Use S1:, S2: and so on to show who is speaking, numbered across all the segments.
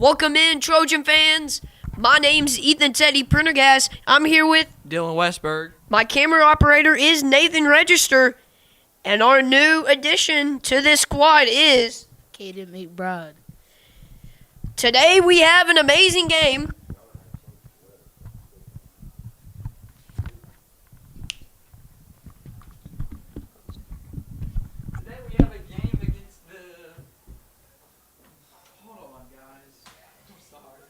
S1: Welcome in, Trojan fans. My name's Ethan Teddy Prendergast. I'm here with
S2: Dylan Westberg.
S1: my camera operator is Nathan Register, and our new addition to this squad is
S3: Caden McBride.
S1: today we have an amazing game.
S2: Today we have a game against the... Hold on, guys. I'm sorry.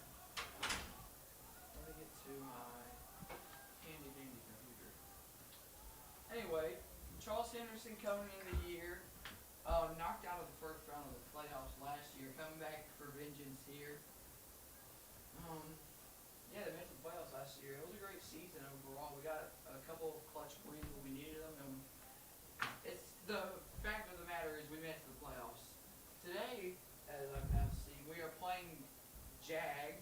S2: Let me get to my handy-dandy computer. Anyway, Charles Henderson coming into the year, knocked out of the first round of the playoffs last year, coming back for vengeance here. Yeah, they made the playoffs last year. It was a great season overall. We got a couple of clutch wins when we needed them, and it's the fact of the matter is we made it to the playoffs. Today, as I'm now seeing, we are playing Jag,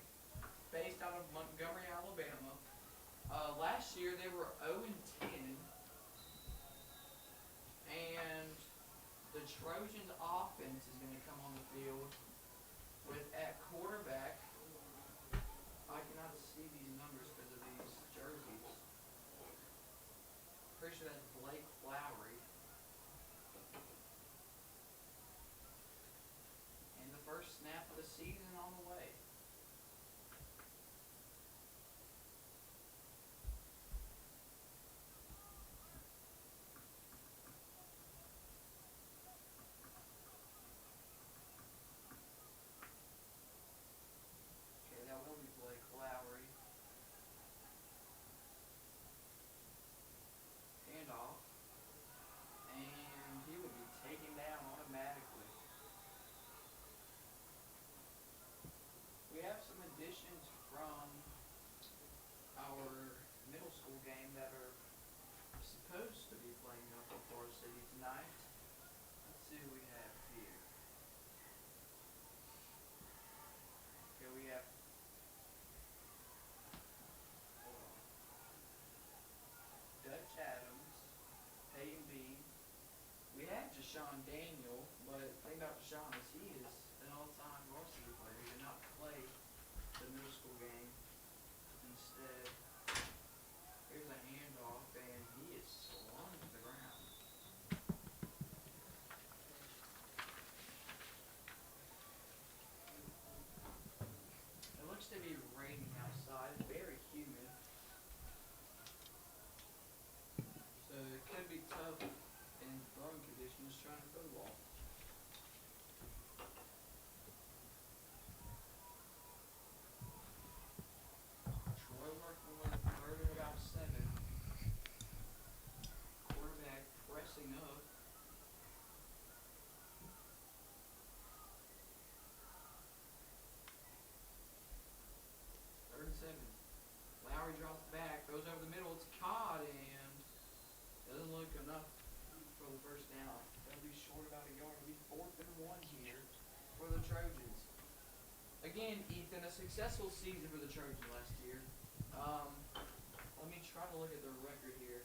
S2: based out of Montgomery, Alabama. Last year they were 0-10, and the Trojans offense is going to come on the field with at quarterback. I cannot see these numbers because of these jerseys. Pretty sure that's Blake Lowry. And the first snap of the season on the way. Okay, that will be Blake Lowry. Handoff. And he will be taken down automatically. We have some additions from our middle school game that are supposed to be playing up for Florida City tonight. Let's see who we have here. Okay, we have. Hold on. Dutch Adams, Peyton Bean. We have Deshaun Daniel, but the thing about Deshaun is he is an all-time varsity player. He did not play the middle school game. Instead, here's a handoff, and he is slung to the ground. It looks to be raining outside, very humid. So it could be tough in throwing conditions trying to throw the ball. Troy working with third and about 7. Quarterback pressing up. Third and 7. Lowry drops back, goes over the middle, it's caught, and doesn't look enough for the first down. That'll be short about a yard. It'll be 4th and 1 here for the Trojans. Again, Ethan, a successful season for the Trojans last year. Let me try to look at their record here.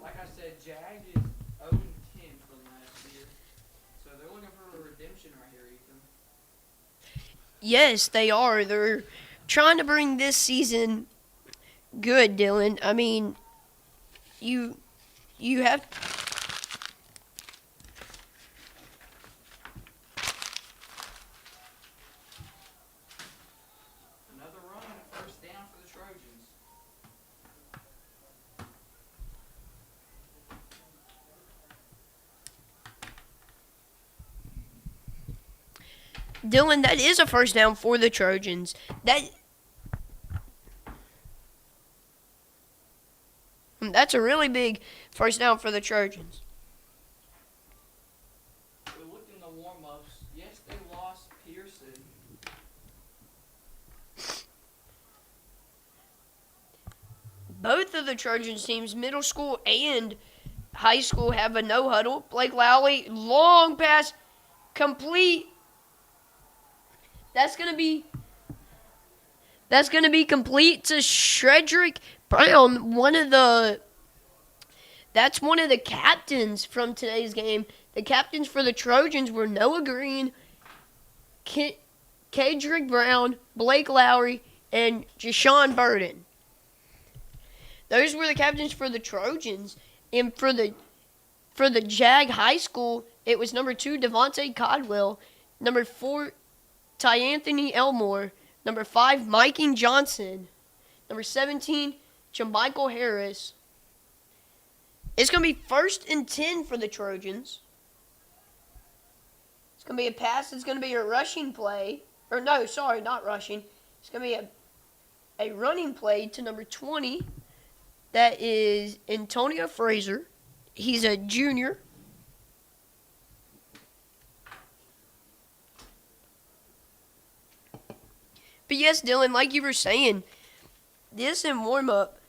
S2: Like I said, Jag is 0-10 from last year. So they're looking for a redemption right here, Ethan.
S1: Yes, they are. They're trying to bring this season good, Dylan. I mean, you have
S2: Another run, first down for the Trojans.
S1: Dylan, that is a first down for the Trojans. That's a really big first down for the Trojans.
S2: We looked in the warm-ups. Yes, they lost Pearson.
S1: Both of the Trojans teams, middle school and high school, have a no huddle. Blake Lowry, long pass, complete. That's gonna be complete to Shredrick Brown, that's one of the captains from today's game. The captains for the Trojans were Noah Green, Kedrick Brown, Blake Lowry, and Jashawn Burden. Those were the captains for the Trojans. And for the Jag High School, it was number 2, Devontae Codwell, number 4, Tyanthony Elmore, number 5, Mikey Johnson, number 17, Jamichael Harris. It's going to be 1st and 10 for the Trojans. It's going to be a pass. It's going to be a rushing play. Or no, sorry, not rushing. It's going to be a running play to number 20. That is Antonio Fraser. He's a junior. But yes, Dylan, like you were saying, this in warm-up,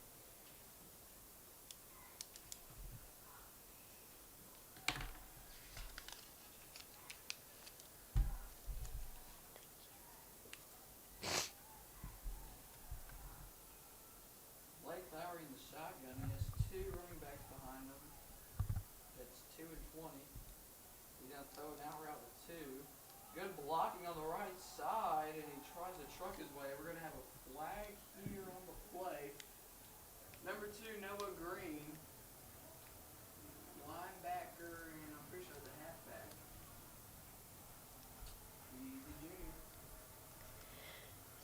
S2: Blake Lowry in the shotgun. He has 2 running backs behind him. That's 2 and 20. He's going to throw an out route to 2. Good blocking on the right side, and he tries to truck his way. We're going to have a flag here on the play. Number 2, Noah Green. Linebacker, and I'm pretty sure the halfback. He's a junior.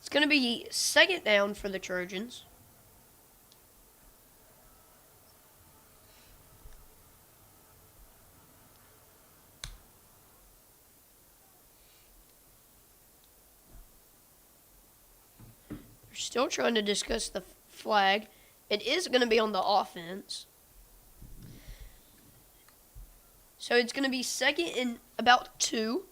S1: it's going to be 2nd down for the Trojans. We're still trying to discuss the flag. It is going to be on the offense. So it's going to be 2nd and about 2.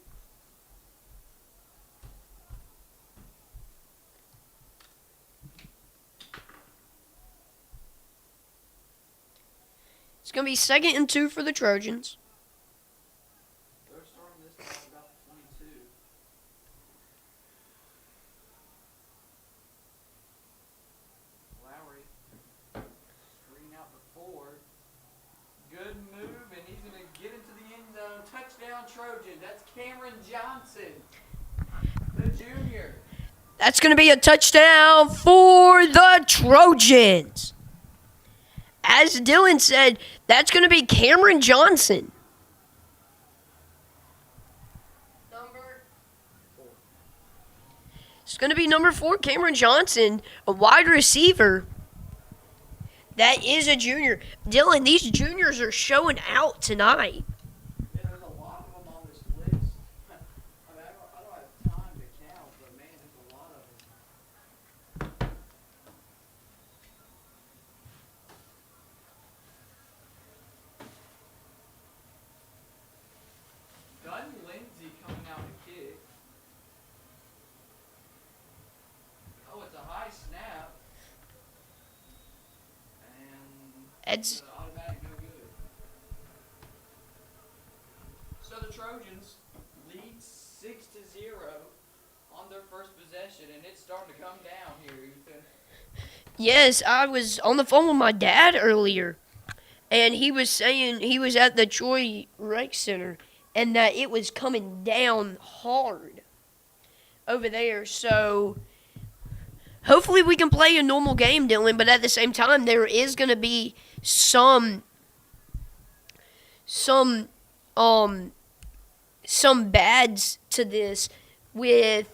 S1: It's going to be 2nd and 2 for the Trojans.
S2: They're starting this time about the 22. Lowry. Screen out to 4. Good move, and he's going to get into the end zone. Touchdown Trojan. That's Cameron Johnson, the junior.
S1: That's going to be a touchdown for the Trojans. As Dylan said, that's going to be Cameron Johnson.
S2: Number 4.
S1: It's going to be number 4, Cameron Johnson, a wide receiver. That is a junior. Dylan, these juniors are showing out tonight.
S2: Yeah, there's a lot of them on this list. I mean, I don't have time to count, but man, there's a lot of them. Gunn Lindsay coming out to kick. Oh, it's a high snap. And
S1: It's
S2: an automatic no good. So the Trojans lead 6-0 on their first possession, and it's starting to come down here, Ethan.
S1: Yes, I was on the phone with my dad earlier, and he was saying he was at the Troy Rec Center, and that it was coming down hard over there. So hopefully we can play a normal game, Dylan, but at the same time, there is going to be some bads to this with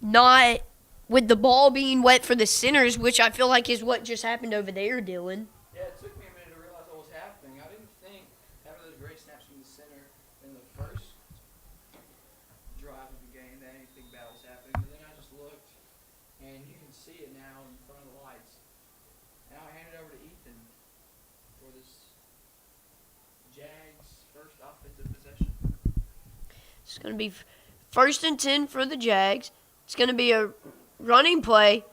S1: the ball being wet for the centers, which I feel like is what just happened over there, Dylan.
S2: Yeah, it took me a minute to realize what was happening. I didn't think having those great snaps from the center in the first drive of the game that anything bad was happening. But then I just looked, and you can see it now in front of the lights. Now I hand it over to Ethan for this Jags first offensive possession.
S1: It's going to be 1st and 10 for the Jags. It's going to be a running play.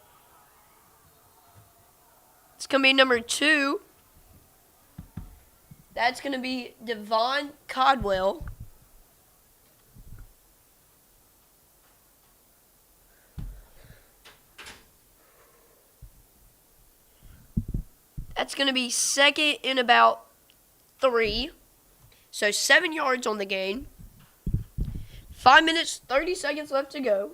S1: It's going to be number 2. That's going to be Devon Codwell. That's going to be 2nd and about 3. So 7 yards on the gain. 5 minutes, 30 seconds left to go.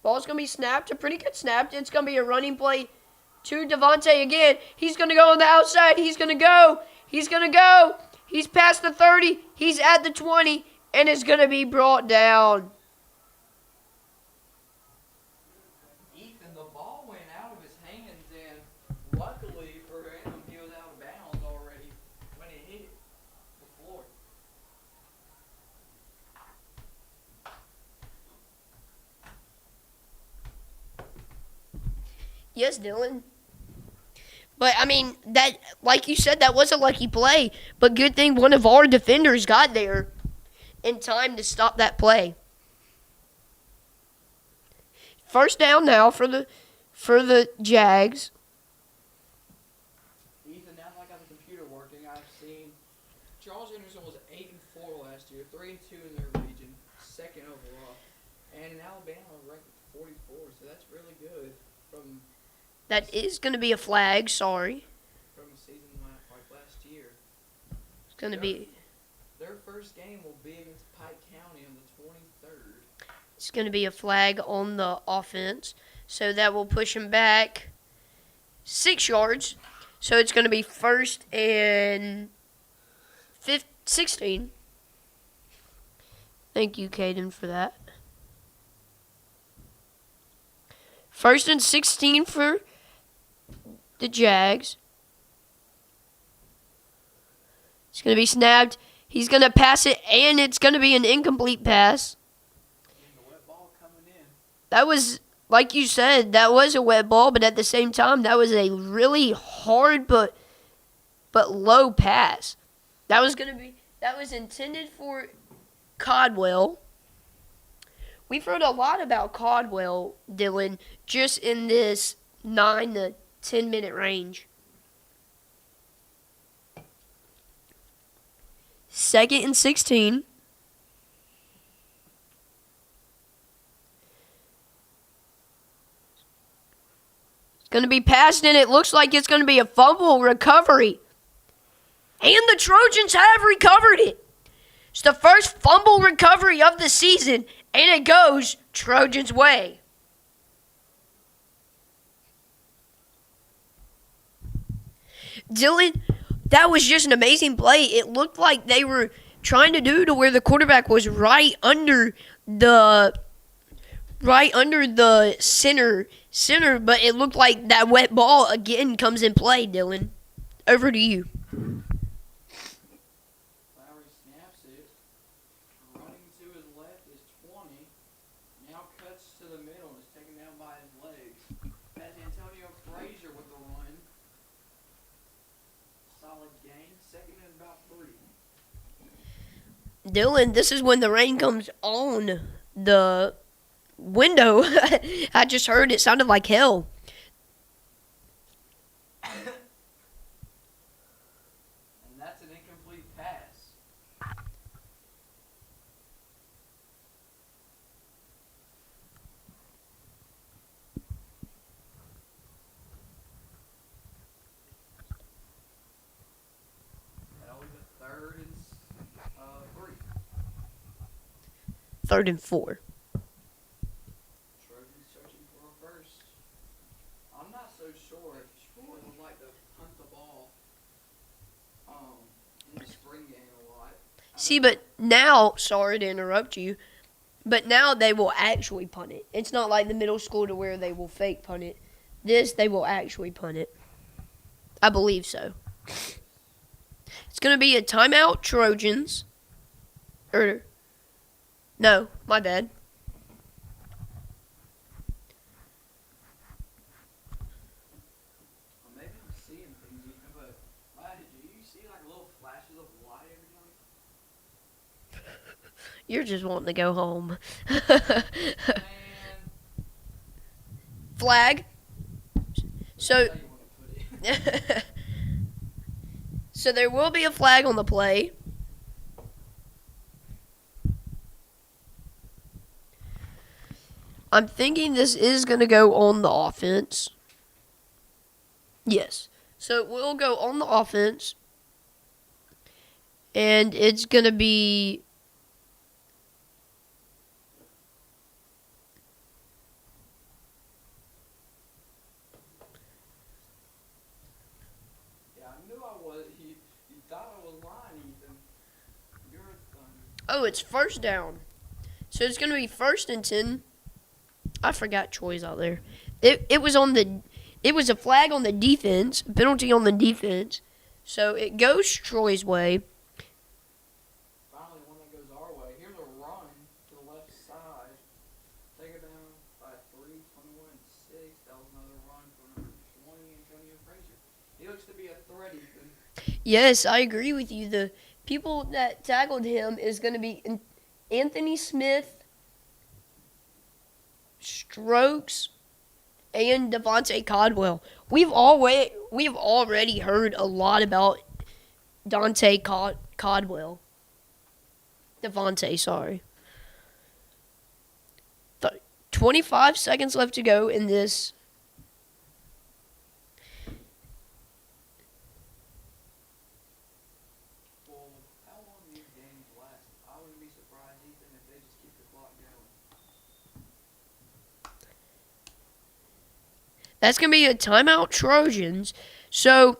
S1: Ball's going to be snapped. A pretty good snap. It's going to be a running play to Devontae again. He's going to go on the outside. He's going to go. He's going to go. He's past the 30. He's at the 20. And is going to be brought down.
S2: Ethan, the ball went out of his hands, and luckily for him, he was out of bounds already when it hit the floor.
S1: Yes, Dylan. But, I mean, that, like you said, that was a lucky play. But good thing one of our defenders got there in time to stop that play. First down now for the Jags.
S2: Ethan, now that I got the computer working, I've seen Charles Henderson was 8-4 last year, 3-2 in their region, second overall, and in Alabama ranked 44. So that's really good from
S1: That is going to be a flag. Sorry.
S2: a season like last year.
S1: It's going to be.
S2: Their first game will be against Pike County on the 23rd.
S1: It's going to be a flag on the offense. So that will push him back 6 yards. So it's going to be first and 16. Thank you, Caden, for that. First and 16 for the Jags. It's going to be snapped. He's going to pass it, and it's going to be an incomplete pass.
S2: And the wet ball coming in.
S1: That was, like you said, that was a wet ball, but at the same time, that was a really hard but low pass. That was intended for Codwell. We've heard a lot about Codwell, Dylan, just in this 9 to 10 minute range. Second and 16. It's going to be passed, and it looks like it's going to be a fumble recovery. And the Trojans have recovered it. It's the first fumble recovery of the season, and it goes Trojans' way. Dylan, that was just an amazing play. It looked like they were trying to do to where the quarterback was right under the center, but it looked like that wet ball again comes in play, Dylan. Over to you.
S2: Lowry snaps it. Running to his left is 20. Now cuts to the middle and is taken down by his legs. That's Antonio Frazier with the run. Solid gain. Second and about 3.
S1: Dylan, this is when the rain comes on the window. I just heard it sounded like hell.
S2: And that's an incomplete pass. That'll be the third and 3.
S1: Third and 4.
S2: Trojans searching for a first. I'm not so sure if Troy would like to hunt the ball in the spring game a lot.
S1: See, but now, sorry to interrupt you, but now they will actually punt it. It's not like the middle school to where they will fake punt it. This, they will actually punt it. I believe so. It's going to be a timeout, Trojans. No, my bad.
S2: Well, maybe I'm seeing things, Ethan, but do you see like little flashes of light every time?
S1: You're just wanting to go home.
S2: Man,
S1: Flag. So,
S2: that's how you want to put it.
S1: so there will be a flag on the play. I'm thinking this is going to go on the offense. Yes. So it will go on the offense. And it's going to be
S2: thought I was lying, Ethan. You're a Thunder.
S1: Oh, it's first down. So it's going to be 1st and 10. I forgot Troy's out there. It was a flag on the defense, penalty on the defense. So it goes Troy's way.
S2: Finally, one that goes our way. Here's a run to the left side. Take it down by 3, 21-6. That was another run for number 20, Antonio Frazier. He looks to be a threat, Ethan.
S1: Yes, I agree with you. The people that tackled him is going to be Anthony Smith, Strokes, and Devontae Codwell. We've already heard a lot about Codwell. Devontae, sorry. 25 seconds left to go in this.
S2: Well, how long do these games last? I wouldn't be surprised, Ethan, if they just keep the clock going.
S1: That's going to be a timeout, Trojans. So,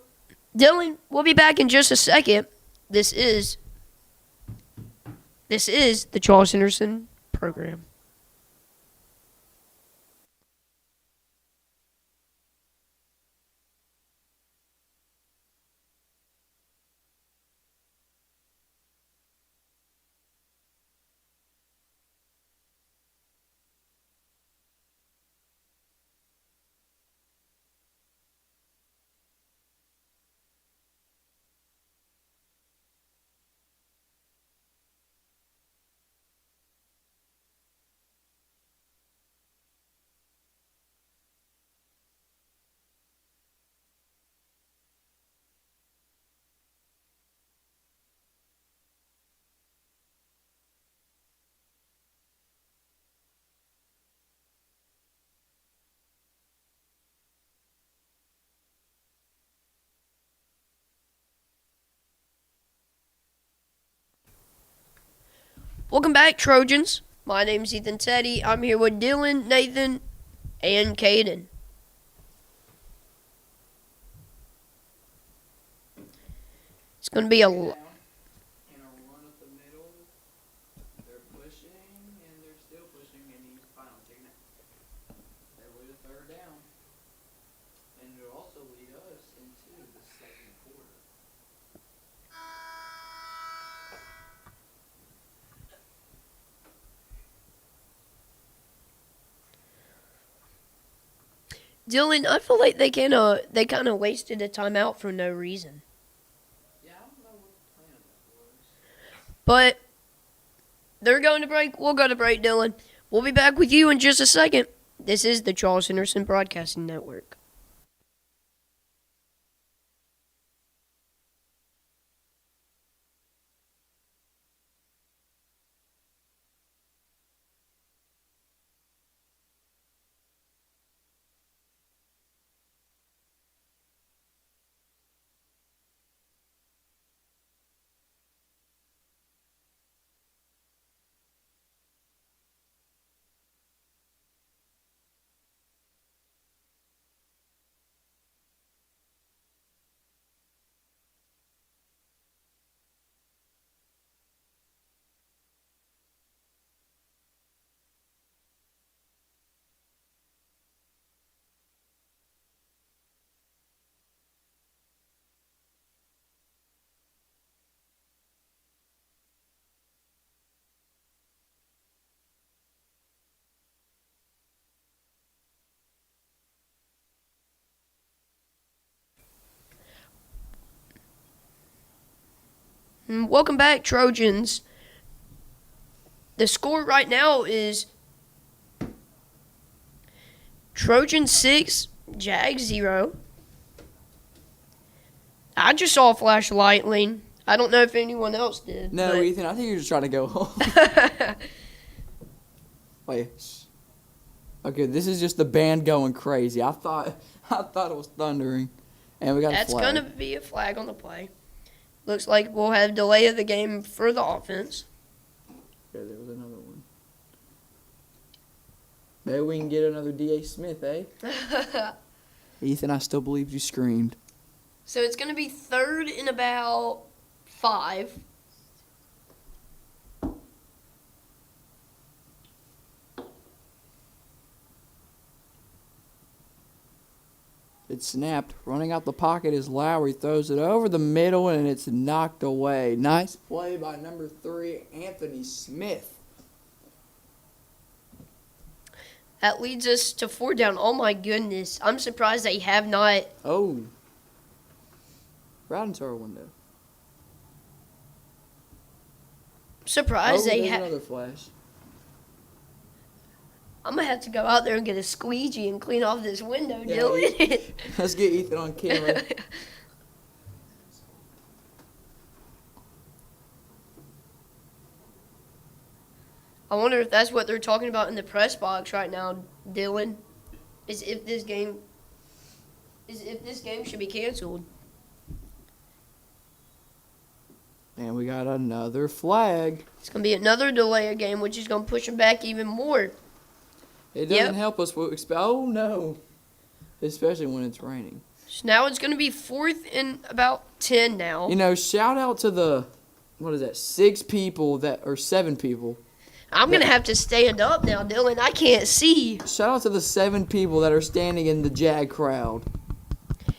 S1: Dylan, we'll be back in just a second. This is the Charles Henderson program. Welcome back, Trojans. My name's Ethan Teddy. I'm here with Dylan, Nathan, and Caden. It's going to be a
S2: Down, and a run up the middle. They're pushing, and they're still pushing, and he's finally taking it. They lead a 3rd down. And it'll also lead us into the 2nd quarter.
S1: Dylan, I feel like they kind of wasted a timeout for no reason.
S2: Yeah, I don't know what the plan of that was.
S1: But they're going to break. We'll go to break, Dylan. We'll be back with you in just a second. This is the Charles Henderson Broadcasting Network. Welcome back, Trojans. The score right now is Trojan 6, Jags 0. I just saw a flash of lightning. I don't know if anyone else did.
S3: No,
S1: but...
S3: Ethan, I think you're just trying to go home. Wait. Okay, this is just the band going crazy. I thought it was thundering. And we got
S1: That's
S3: a flag.
S1: going to be a flag on the play. Looks like we'll have delay of the game for the offense.
S3: Yeah, there was another one. Maybe we can get another D.A. Smith, eh?
S1: So
S3: Ethan, I still believe you screamed.
S1: it's going to be 3rd and about 5.
S3: It snapped. Running out the pocket is Lowry. Throws it over the middle, and it's knocked away. Nice play by number 3, Anthony Smith.
S1: That leads us to 4 down. Oh, my goodness. I'm surprised they have not.
S3: Oh. Right into our window.
S1: Surprised
S3: Oh,
S1: they
S3: there's
S1: have.
S3: another flash.
S1: I'm going to have to go out there and get a squeegee and clean off this window,
S3: Yeah,
S1: Dylan.
S3: Let's get Ethan on camera.
S1: I wonder if that's what they're talking about in the press box right now, Dylan. Is if this game should be canceled.
S3: And we got another flag.
S1: It's going to be another delay of game, which is going to push them back even more.
S3: It doesn't
S1: Yep.
S3: help us. Oh, no. Especially when it's raining.
S1: So now it's going to be 4th and about 10 now.
S3: You know, shout out to the, 7 people.
S1: I'm going to have to stand up now, Dylan. I can't see.
S3: Shout out to the 7 people that are standing in the Jag crowd.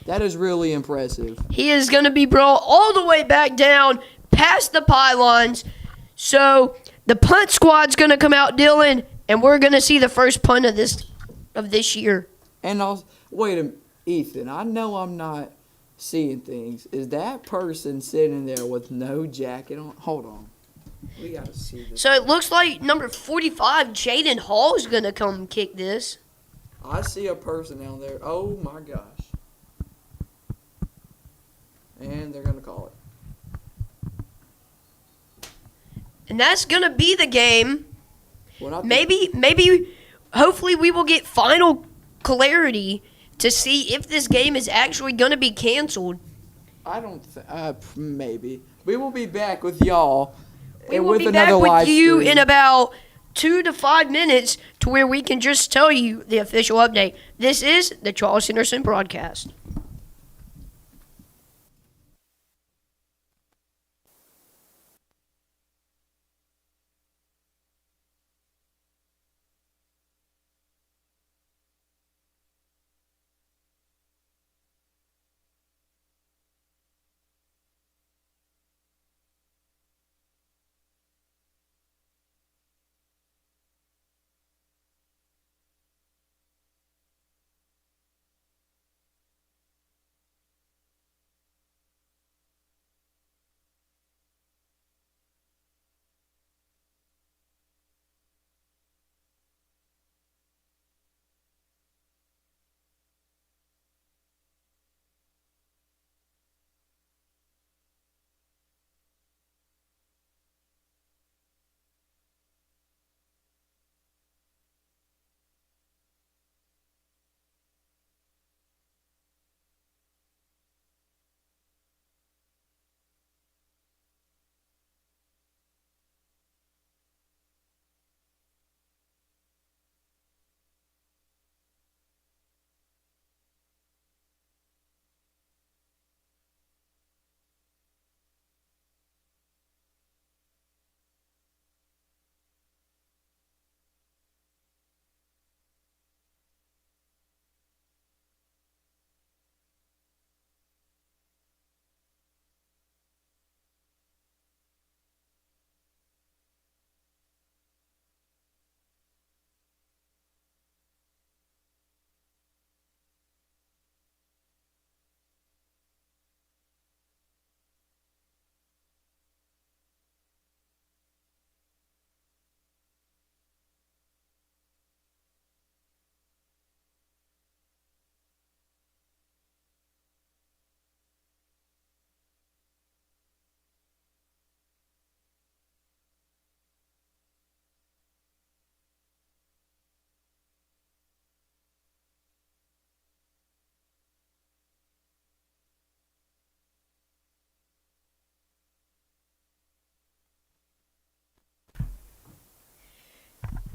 S3: That is really impressive.
S1: He is going to be brought all the way back down past the pylons. So the punt squad's going to come out, Dylan, and we're going to see the first punt of this year.
S3: And also, wait a minute, Ethan, I know I'm not seeing things. Is that person sitting there with no jacket on? Hold on. We got to see this.
S1: So it looks like number 45, Jaden Hall, is going to come kick this.
S3: I see a person down there. Oh, my gosh. And they're going to call it.
S1: And that's going to be the game.
S3: Well, not
S1: Maybe, hopefully we will get final clarity to see if this game is actually going to be canceled.
S3: I don't think. Maybe. We will be back with y'all.
S1: We
S3: and
S1: will
S3: with
S1: be back
S3: another
S1: with
S3: live
S1: you
S3: stream.
S1: in about 2 to 5 minutes to where we can just tell you the official update. This is the Charles Henderson broadcast.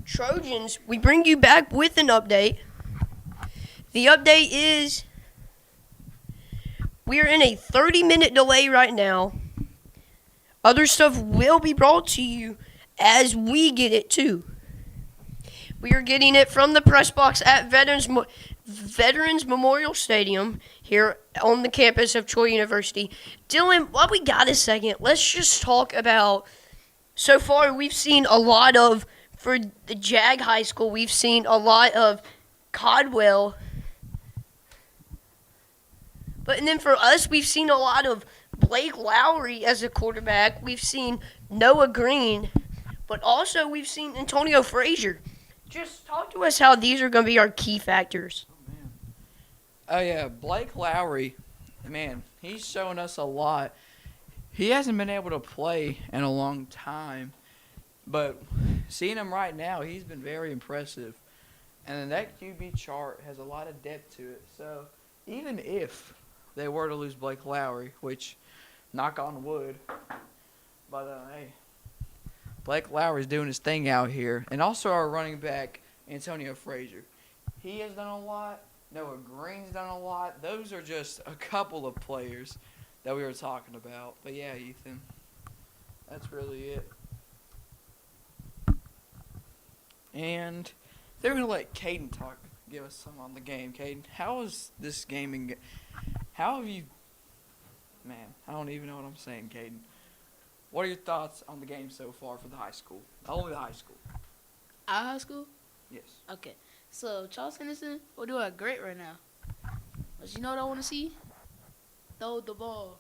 S1: Trojans, we bring you back with an update. The update is we are in a 30-minute delay right now. Other stuff will be brought to you as we get it too. We are getting it from the press box at Veterans Memorial Stadium here on the campus of Troy University. Dylan, while we got a second, let's just talk about. So far, we've seen a lot of, for the Jag High School, we've seen a lot of Codwell. But and then for us, we've seen a lot of Blake Lowry as a quarterback. We've seen Noah Green, but also we've seen Antonio Frazier. Just talk to us how these are going to be our key factors.
S3: Oh yeah, Blake Lowry, man, he's showing us a lot. He hasn't been able to play in a long time, but seeing him right now, he's been very impressive. And then that QB chart has a lot of depth to it. So even if they were to lose Blake Lowry, which, knock on wood, but hey, Blake Lowry's doing his thing out here. And also our running back, Antonio Frazier. He has done a lot. Noah Green's done a lot. Those are just a couple of players that we were talking about. But yeah, Ethan, that's really it. And they're going to let Caden give us some on the game. Caden, how is this game? How have you? Man, I don't even know what I'm saying, Caden. What are your thoughts on the game so far for the high school? Only the high school.
S4: Our high school?
S3: Yes.
S4: Okay. So, Charles Henderson, we're doing great right now. But you know what I want to see? Throw the ball.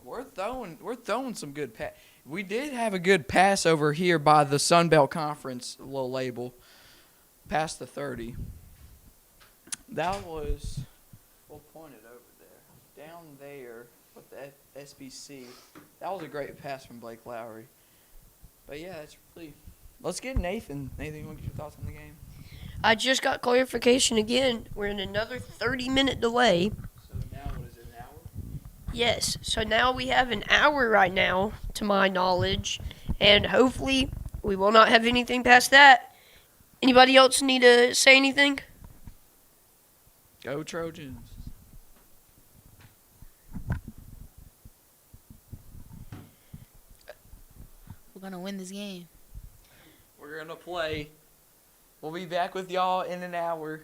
S3: We're throwing some good pass. We did have a good pass over here by the Sun Belt Conference little label, past the 30. That was, we'll point it over there, down there with the SBC. That was a great pass from Blake Lowry. But yeah, it's really. Let's get Nathan. Nathan, you want to get your thoughts on the game?
S1: I just got clarification again. We're in another 30-minute delay.
S3: So now what is it, an hour?
S1: Yes, so now we have an hour right now, to my knowledge, and hopefully we will not have anything past that. Anybody else need to say anything?
S3: Go Trojans.
S4: We're going to win this game.
S3: We're going to play. We'll be back with y'all in an hour.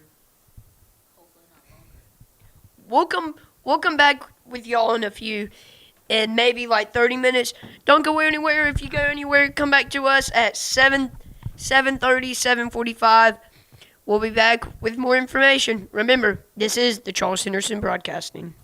S4: Hopefully not longer.
S1: We'll come back with y'all in a few, in maybe like 30 minutes. Don't go anywhere. If you go anywhere, come back to us at 7:30, 7:45. We'll be back with more information. Remember, this is the Charles Henderson Broadcasting.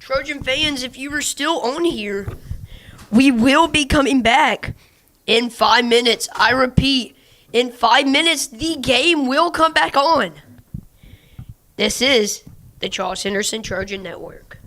S1: Trojan fans, if you are still on here, we will be coming back in 5 minutes. I repeat, in 5 minutes, the game will come back on. This is the Charles Henderson Trojan Network.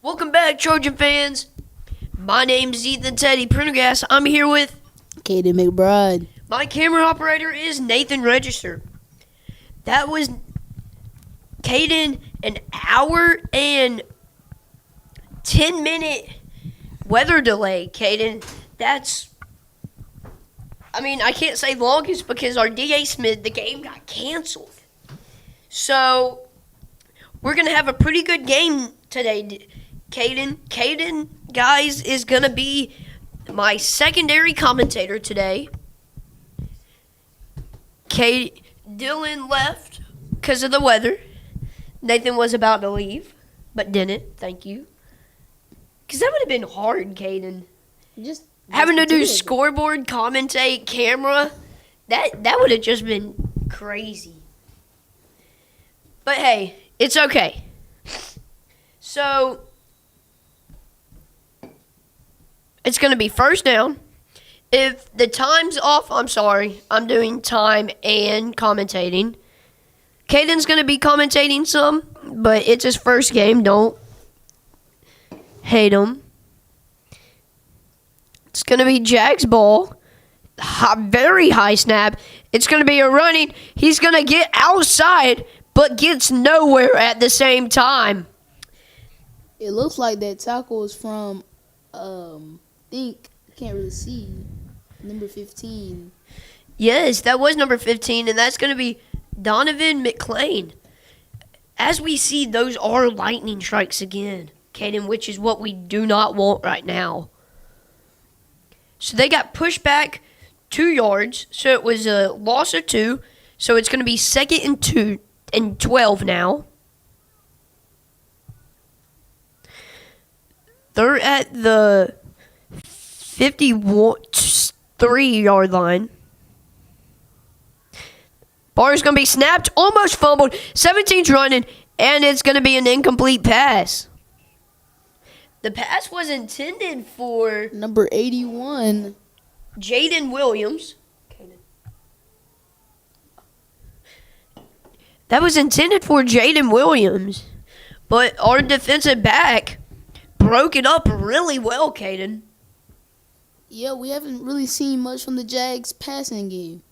S1: Welcome back, Trojan fans. My name's Ethan Teddy Prendergast. I'm here with
S4: Katie McBride.
S1: my camera operator is Nathan Register. That was Caden, an hour and 10-minute weather delay, Caden. I can't say longest because our DA Smith, the game got canceled. So, we're going to have a pretty good game today, Caden. Caden, guys, is going to be my secondary commentator today. Dylan left because of the weather. Nathan was about to leave, but didn't. Thank you. Because that would have been hard, Caden.
S4: Just
S1: Having to do
S4: continue.
S1: scoreboard, commentate, camera, that would have just been crazy. But hey, it's okay. So, it's going to be first down. If the time's off, I'm sorry. I'm doing time and commentating. Caden's going to be commentating some, but it's his first game. Don't hate him. It's going to be Jags ball. Very high snap. It's going to be a running. He's going to get outside, but gets nowhere at the same time.
S4: It looks like that tackle is from, can't really see, number 15.
S1: Yes, that was number 15, and that's going to be Donovan McClain. As we see, those are lightning strikes again, Caden, which is what we do not want right now. So they got pushed back 2 yards, so it was a loss of 2. So it's going to be 2nd and 2 and 12 now. They're at the 53-yard line. Ball is going to be snapped, almost fumbled. 17's running, and it's going to be an incomplete pass. The pass was intended for
S4: Number 81.
S1: Jaden Williams. That was intended for Jaden Williams, but our defensive back broke it up really well, Caden.
S4: Yeah, we haven't really seen much from the Jags passing game.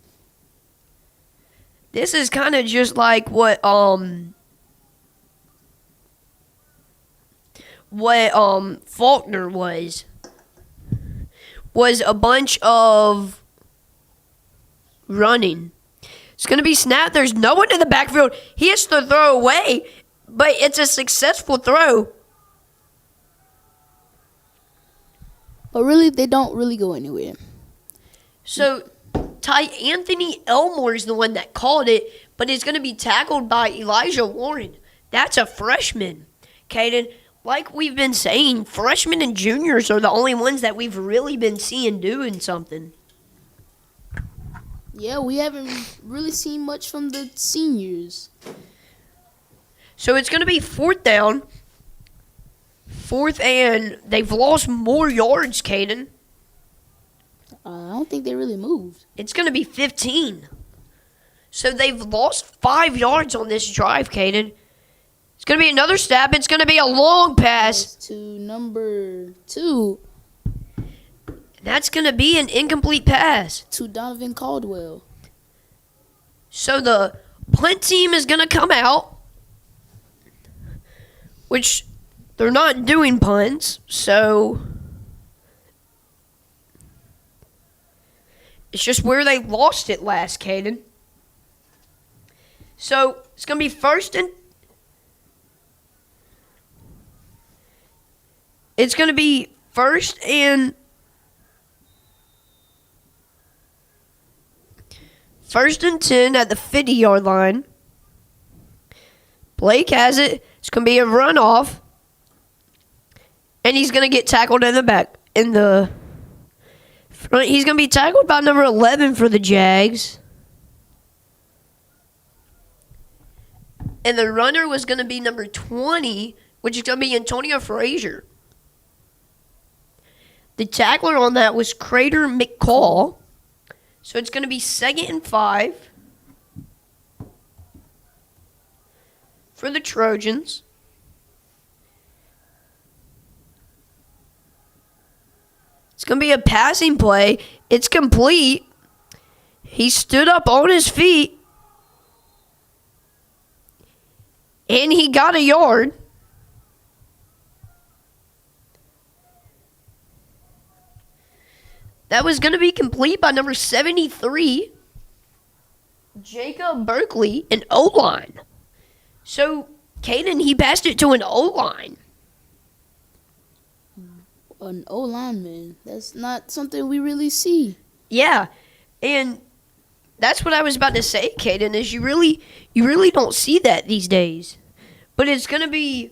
S1: This is kind of just like what Faulkner was a bunch of running. It's going to be snapped. There's no one in the backfield. He has to throw away, but it's a successful throw.
S4: But really, they don't really go anywhere.
S1: So, Anthony Elmore is the one that called it, but it's going to be tackled by Elijah Warren. That's a freshman, Caden. Like we've been saying, freshmen and juniors are the only ones that we've really been seeing doing something.
S4: Yeah, we haven't really seen much from the seniors.
S1: So it's going to be 4th down. 4th, and they've lost more yards, Caden.
S4: I don't think they really moved.
S1: It's going to be 15. So they've lost 5 yards on this drive, Caden. It's going to be another snap. It's going to be a long pass.
S4: To number 2,
S1: That's going to be an incomplete pass.
S4: to Donovan Caldwell.
S1: So the punt team is going to come out, which they're not doing punts, so it's just where they lost it last, Caden. So it's going to be first and it's going to be 1st and 10 at the 50-yard line. Blake has it. It's going to be a runoff. And he's going to get tackled in the back. In the front. He's going to be tackled by number 11 for the Jags. And the runner was going to be number 20, which is going to be Antonio Frazier. The tackler on that was Crater McCall. So it's going to be 2nd and 5 for the Trojans. going to be a passing play. It's complete. He stood up on his feet. And he got a yard. That was going to be complete by number 73, Jacob Berkeley, an O-line. So, Caden, he passed it to an O-line.
S4: An O lineman. That's not something we really see.
S1: Yeah, and that's what I was about to say, Caden, is you really don't see that these days. But it's going to be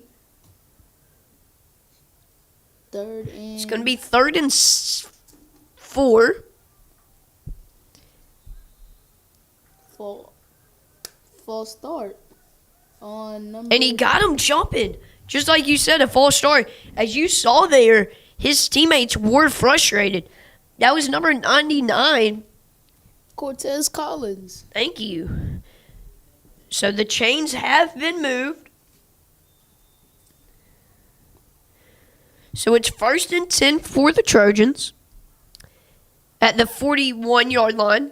S4: It's
S1: going to be 3rd and 4.
S4: False start on number.
S1: And he got him jumping. Just like you said, a false start. As you saw there, his teammates were frustrated. That was number 99.
S4: Cortez Collins.
S1: Thank you. So the chains have been moved. So it's 1st and 10 for the Trojans at the 41-yard line.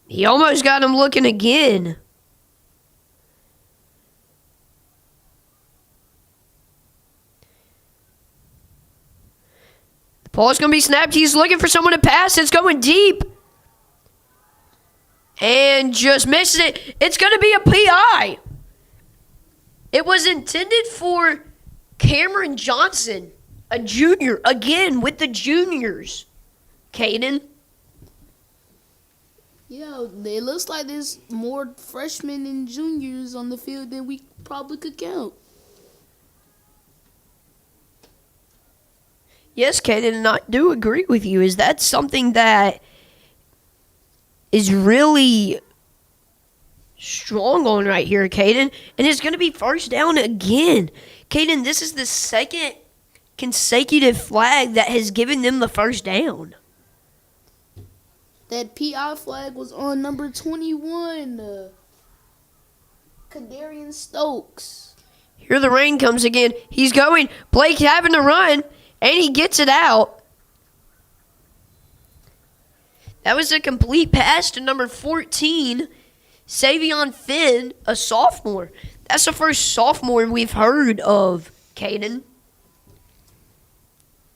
S1: He almost got him looking again. The ball's going to be snapped. He's looking for someone to pass. It's going deep. And just misses it. It's going to be a PI. It was intended for Cameron Johnson, a junior. Again, with the juniors. Caden.
S4: Yeah, it looks like there's more freshmen and juniors on the field than we probably could count.
S1: Yes, Caden, and I do agree with you. Is that something that is really strong on right here, Caden? And it's going to be 1st down again. Caden, this is the 2nd consecutive flag that has given them the 1st down.
S4: That PI flag was on number 21, Kadarian Stokes.
S1: Here the rain comes again. He's going. Blake having to run, and he gets it out. That was a complete pass to number 14, Savion Finn, a sophomore. That's the first sophomore we've heard of, Caden.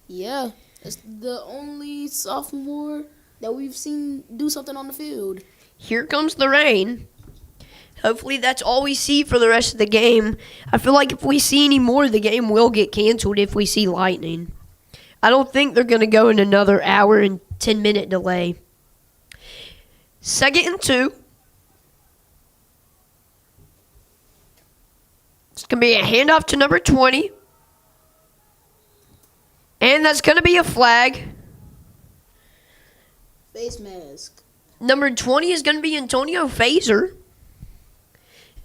S4: Yeah, it's the only sophomore that we've seen do something on the field.
S1: Here comes the rain. Hopefully that's all we see for the rest of the game. I feel like if we see any more, the game will get canceled if we see lightning. I don't think they're going to go in another hour and 10-minute delay. 2nd and 2. It's going to be a handoff to number 20. And that's going to be a flag.
S4: Face mask.
S1: Number 20 is going to be Antonio Fazer.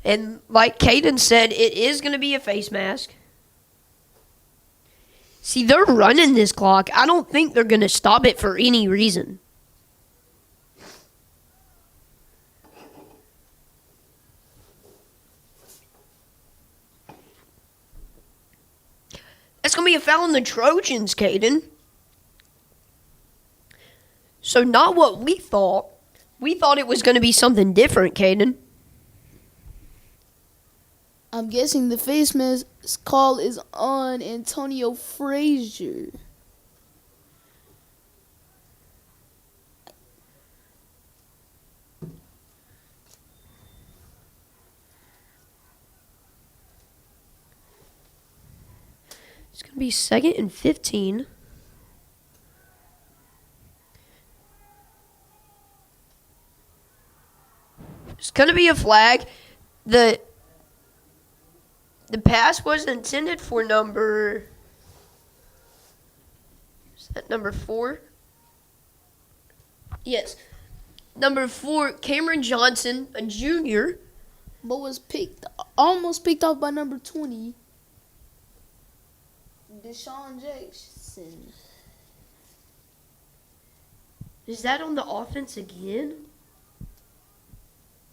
S1: And like Caden said, it is going to be a face mask. See, they're running this clock. I don't think they're going to stop it for any reason. That's going to be a foul on the Trojans, Caden. So not what we thought. We thought it was going to be something different, Caden.
S4: I'm guessing the face mask call is on Antonio Frazier.
S1: It's going to be 2nd and 15. It's going to be a flag. The pass was intended for number... Is that number 4? Yes. Number 4, Cameron Johnson, a junior.
S4: But was almost picked off by number 20, Deshaun Jackson.
S1: Is that on the offense again?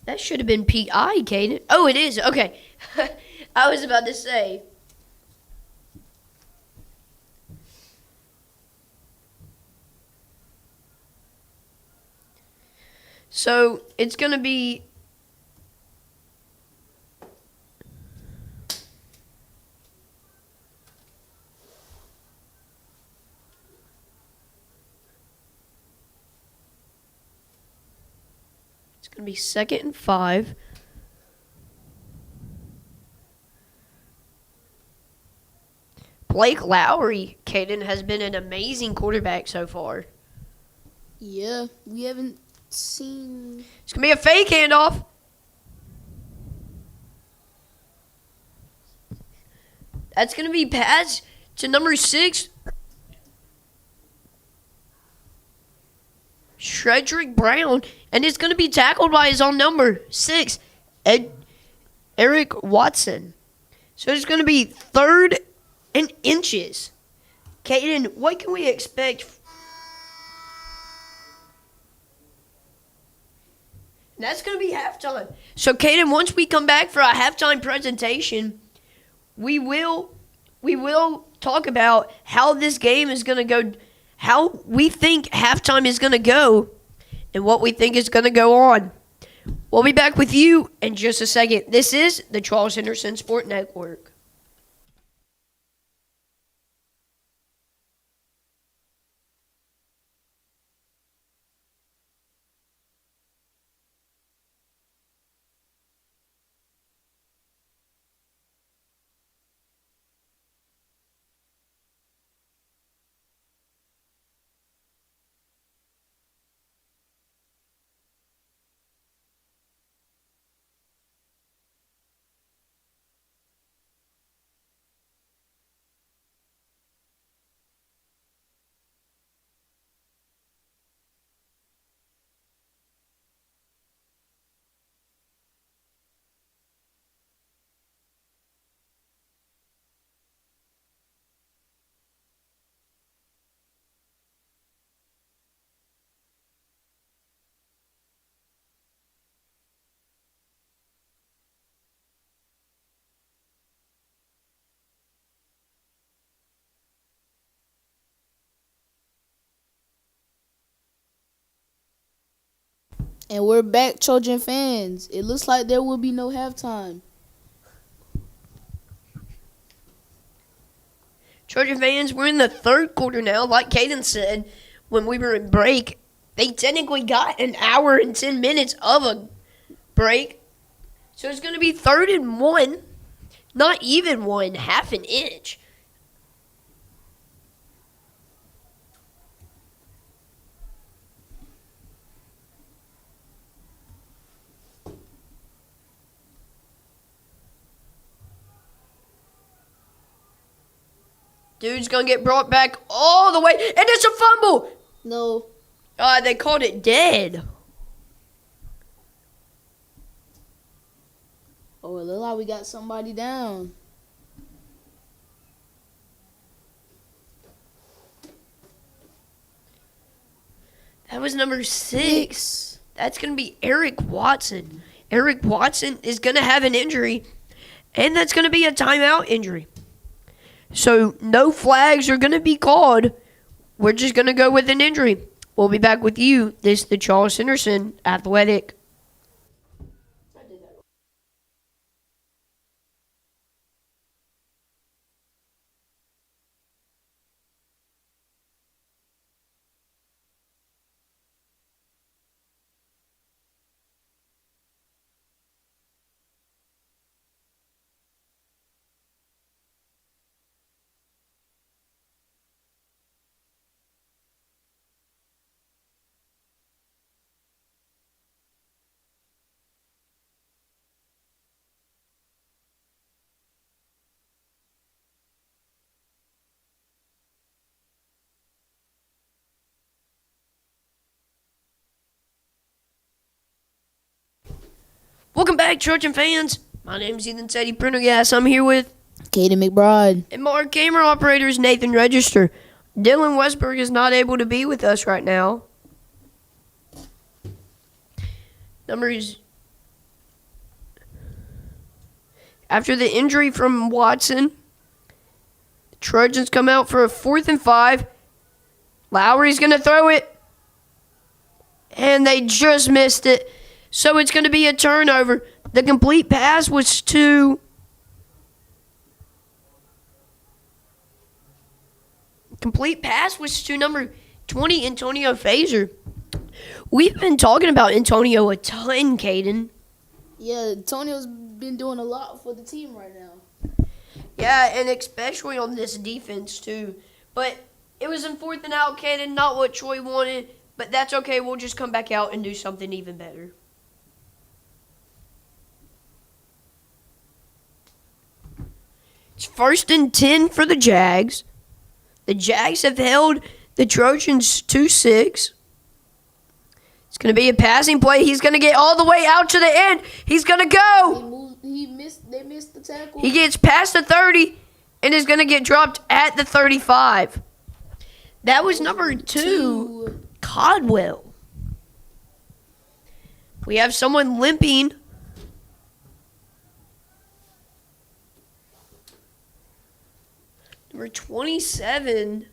S1: That should have been PI, Caden. Oh, it is. Okay. I was about to say. So it's going to be second and 5. Blake Lowry, Caden, has been an amazing quarterback so far.
S4: Yeah, we haven't seen.
S1: It's going to be a fake handoff. That's going to be pass to number 6. Shredrick Brown. And it's going to be tackled by his own number 6, Eric Watson. So it's going to be 3rd and inches. Caden, what can we expect? And that's going to be halftime. So, Caden, once we come back for our halftime presentation, we will talk about how this game is going to go, how we think halftime is going to go, and what we think is going to go on. We'll be back with you in just a second. This is the Charles Henderson Sport Network.
S4: And we're back, Trojan fans. It looks like there will be no halftime.
S1: Trojan fans, we're in the 3rd quarter now. Like Caden said, when we were in break, they technically got an hour and 10 minutes of a break. So it's going to be 3rd and 1, not even 1, half an inch. Dude's going to get brought back all the way. And it's a fumble.
S4: No.
S1: They called it dead.
S4: Oh, it looks like we got somebody down.
S1: That was number 6. That's going to be Eric Watson. Eric Watson is going to have an injury, and that's going to be a timeout injury. So no flags are going to be called. We're just going to go with an injury. We'll be back with you. This is the Charles Henderson Athletic. Welcome back, Trojan fans. My name is Ethan Teddy Prendergast. I'm here with
S4: Kaden McBride.
S1: and our camera operator is Nathan Register. Dylan Westberg is not able to be with us right now. Numbers. After the injury from Watson, the Trojans come out for a 4th and 5. Lowry's going to throw it. And they just missed it. So it's going to be a turnover. The complete pass was to number 20, Antonio Fazer. We've been talking about Antonio a ton, Caden.
S4: Yeah, Antonio's been doing a lot for the team right now.
S1: Yeah, and especially on this defense, too. But it was in 4th and out, Caden, not what Troy wanted. But that's okay. We'll just come back out and do something even better. It's 1st and 10 for the Jags. The Jags have held the Trojans to 6. It's going to be a passing play. He's going to get all the way out to the end. He's going to go.
S4: They missed the tackle.
S1: He gets past the 30 and is going to get dropped at the 35. That was number 2, Codwell. We have someone limping. Number 27,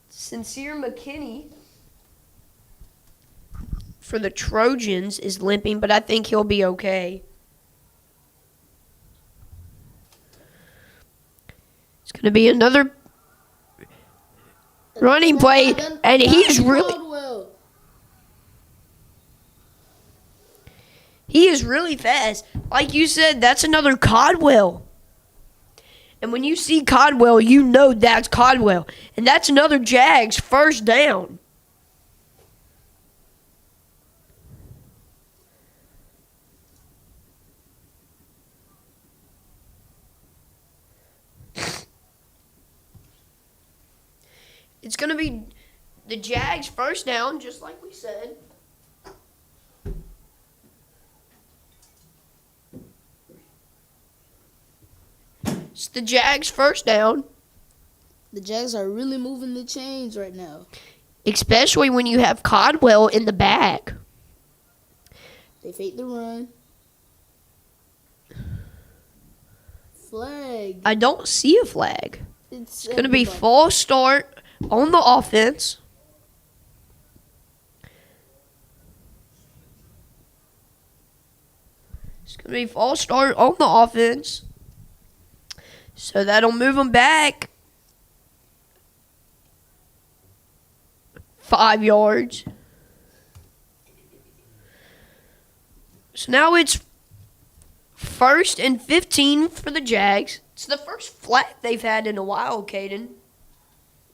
S1: Sincere McKinney for the Trojans is limping, but I think he'll be okay. It's going to be another running play, and he is really fast. Like you said, that's another Codwell. And when you see Codwell, you know that's Codwell. And that's another Jags first down. It's going to be the Jags first down, just like we said. It's the Jags first down.
S4: The Jags are really moving the chains right now.
S1: Especially when you have Codwell in the back.
S4: They fake the run. Flag.
S1: I don't see a flag.
S4: It's
S1: going to be false start on the offense. It's going to be false start on the offense. So that'll move them back 5 yards. So now it's 1st and 15 for the Jags. It's the first flag they've had in a while, Caden.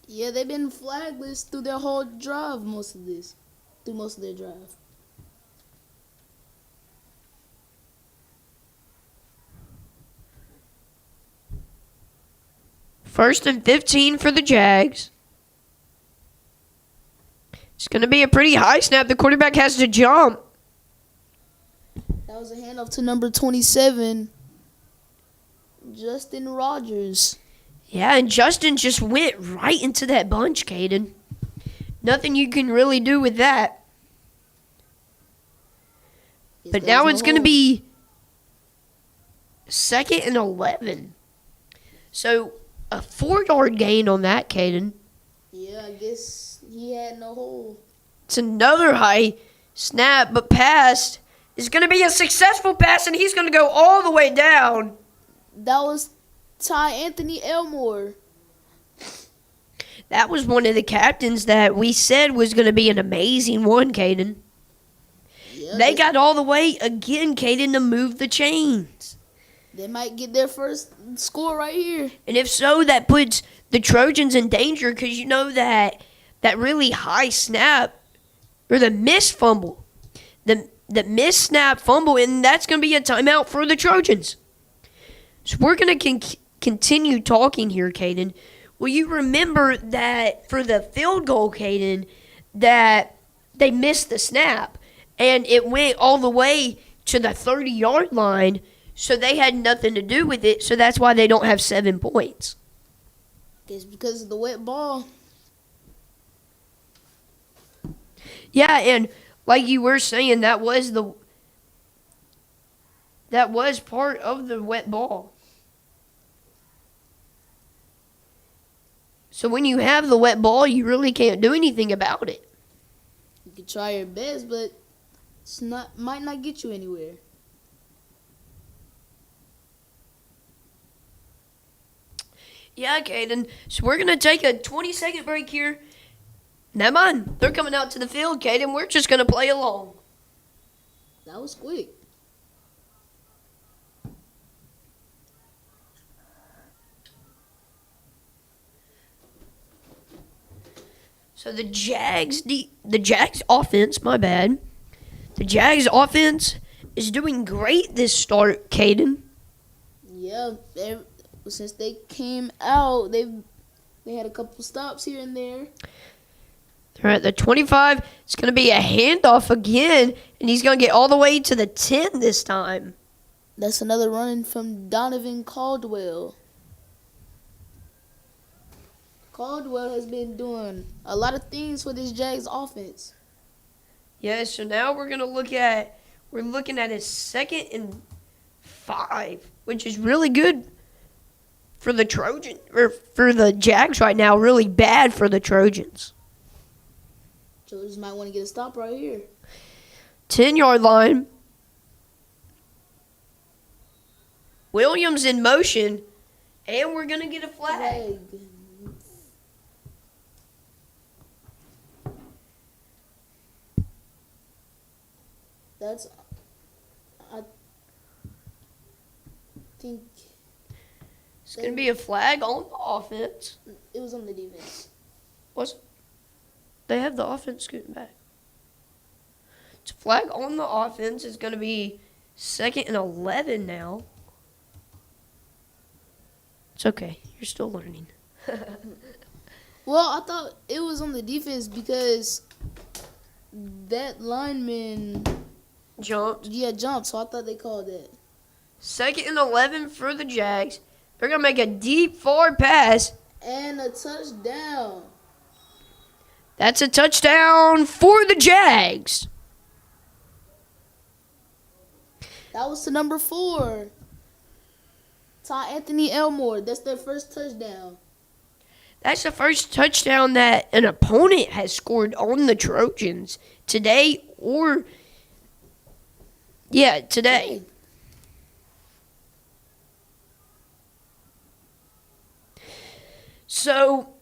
S4: Yeah, they've been flagless through their whole drive, through most of their drive.
S1: First and 15 for the Jags. It's going to be a pretty high snap. The quarterback has to jump.
S4: That was a handoff to number 27, Justin Rogers.
S1: Yeah, and Justin just went right into that bunch, Caden. Nothing you can really do with that. But now it's going to be 2nd and 11. So a 4-yard gain on that, Caden.
S4: Yeah, I guess he had no hole.
S1: It's another high snap, but pass is going to be a successful pass, and he's going to go all the way down.
S4: That was Ty Anthony Elmore.
S1: That was one of the captains that we said was going to be an amazing one, Caden.
S4: Yeah,
S1: They got all the way again, Caden, to move the chains.
S4: They might get their first score right here.
S1: And if so, that puts the Trojans in danger because you know that really high snap or the missed fumble. The missed snap fumble, and that's going to be a timeout for the Trojans. So we're going to continue talking here, Caden. Well, you remember that for the field goal, Caden, that they missed the snap, and it went all the way to the 30-yard line, so they had nothing to do with it, so that's why they don't have 7 points.
S4: It's because of the wet ball.
S1: Yeah, and like you were saying, that was part of the wet ball. So when you have the wet ball, you really can't do anything about it.
S4: could try your best, but might not get you anywhere.
S1: Yeah, Caden. So we're gonna take a 20-second break here. Never mind. They're coming out to the field, Caden. We're just gonna play along.
S4: That was quick.
S1: So the Jags offense, my bad. The Jags offense is doing great this start, Caden.
S4: Yeah, since they came out, they had a couple stops here and there.
S1: They're at the 25. It's going to be a handoff again, and he's going to get all the way to the 10 this time.
S4: That's another run from Donovan Caldwell. Caldwell has been doing a lot of things for this Jags offense.
S1: Yeah, so now we're looking at a 2nd and 5, which is really good for the for the Jags right now. Really bad for the Trojans.
S4: Trojans might want to get a stop right here.
S1: 10-yard line. Williams in motion, and we're gonna get a flag.
S4: I think
S1: It's gonna be a flag on the offense.
S4: it was on the defense.
S1: They have the offense scooting back. It's a flag on the offense. It's gonna be 2nd and 11 now. It's okay. You're still learning.
S4: Well, I thought it was on the defense because that lineman
S1: Jumped.
S4: jumped, so I thought they called it.
S1: 2nd and 11 for the Jags. They're gonna make a deep forward pass.
S4: And a touchdown.
S1: That's a touchdown for the Jags.
S4: That was to number 4. Ty Anthony Elmore. That's their first touchdown.
S1: That's the first touchdown that an opponent has scored on the Trojans today today. So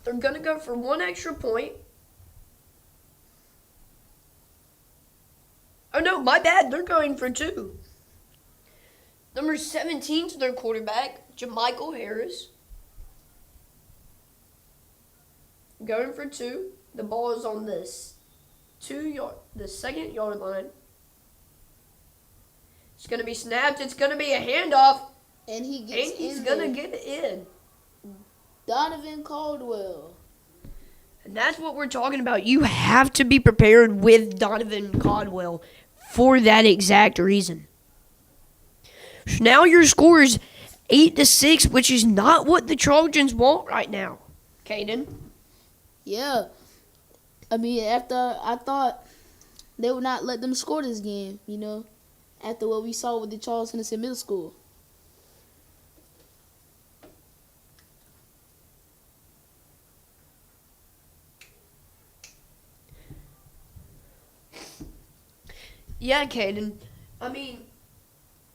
S1: they're going to go for 1 extra point. Oh, no, my bad. They're going for 2. Number 17 is their quarterback, Jamichael Harris. Going for 2. The ball is on the 2nd yard line. It's going to be snapped. It's going to be a handoff.
S4: And he's
S1: going to get it in.
S4: Donovan Caldwell.
S1: And that's what we're talking about. You have to be prepared with Donovan Caldwell for that exact reason. So now your score is 8-6, which is not what the Trojans want right now. Caden?
S4: Yeah. I mean, after I thought they would not let them score this game, after what we saw with the Charles Henderson Middle School.
S1: Yeah, Caden. I mean,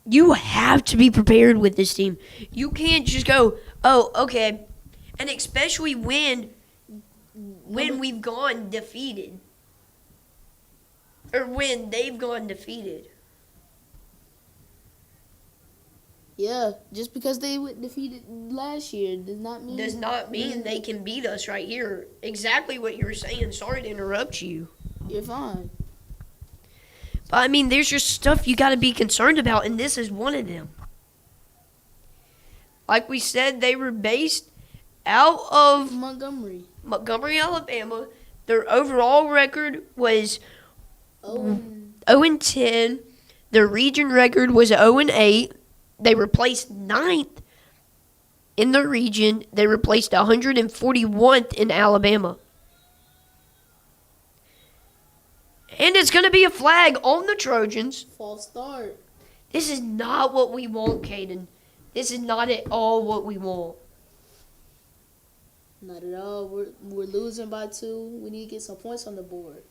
S1: you have to be prepared with this team. You can't just go, oh, okay. And especially when we've gone defeated. Or when they've gone defeated.
S4: Yeah, just because they went defeated last year does not mean
S1: they can beat us right here. Exactly what you were saying. Sorry to interrupt you.
S4: You're fine.
S1: But I mean, there's just stuff you got to be concerned about, and this is one of them. Like we said, they were based out of
S4: Montgomery,
S1: Alabama. Their overall record was 0-10. Their region record was 0-8. They were placed 9th in the region. They were placed 141th in Alabama. And it's going to be a flag on the Trojans.
S4: False start.
S1: This is not what we want, Caden. This is not at all what we want.
S4: Not at all. We're losing by 2. We need to get some points on the board.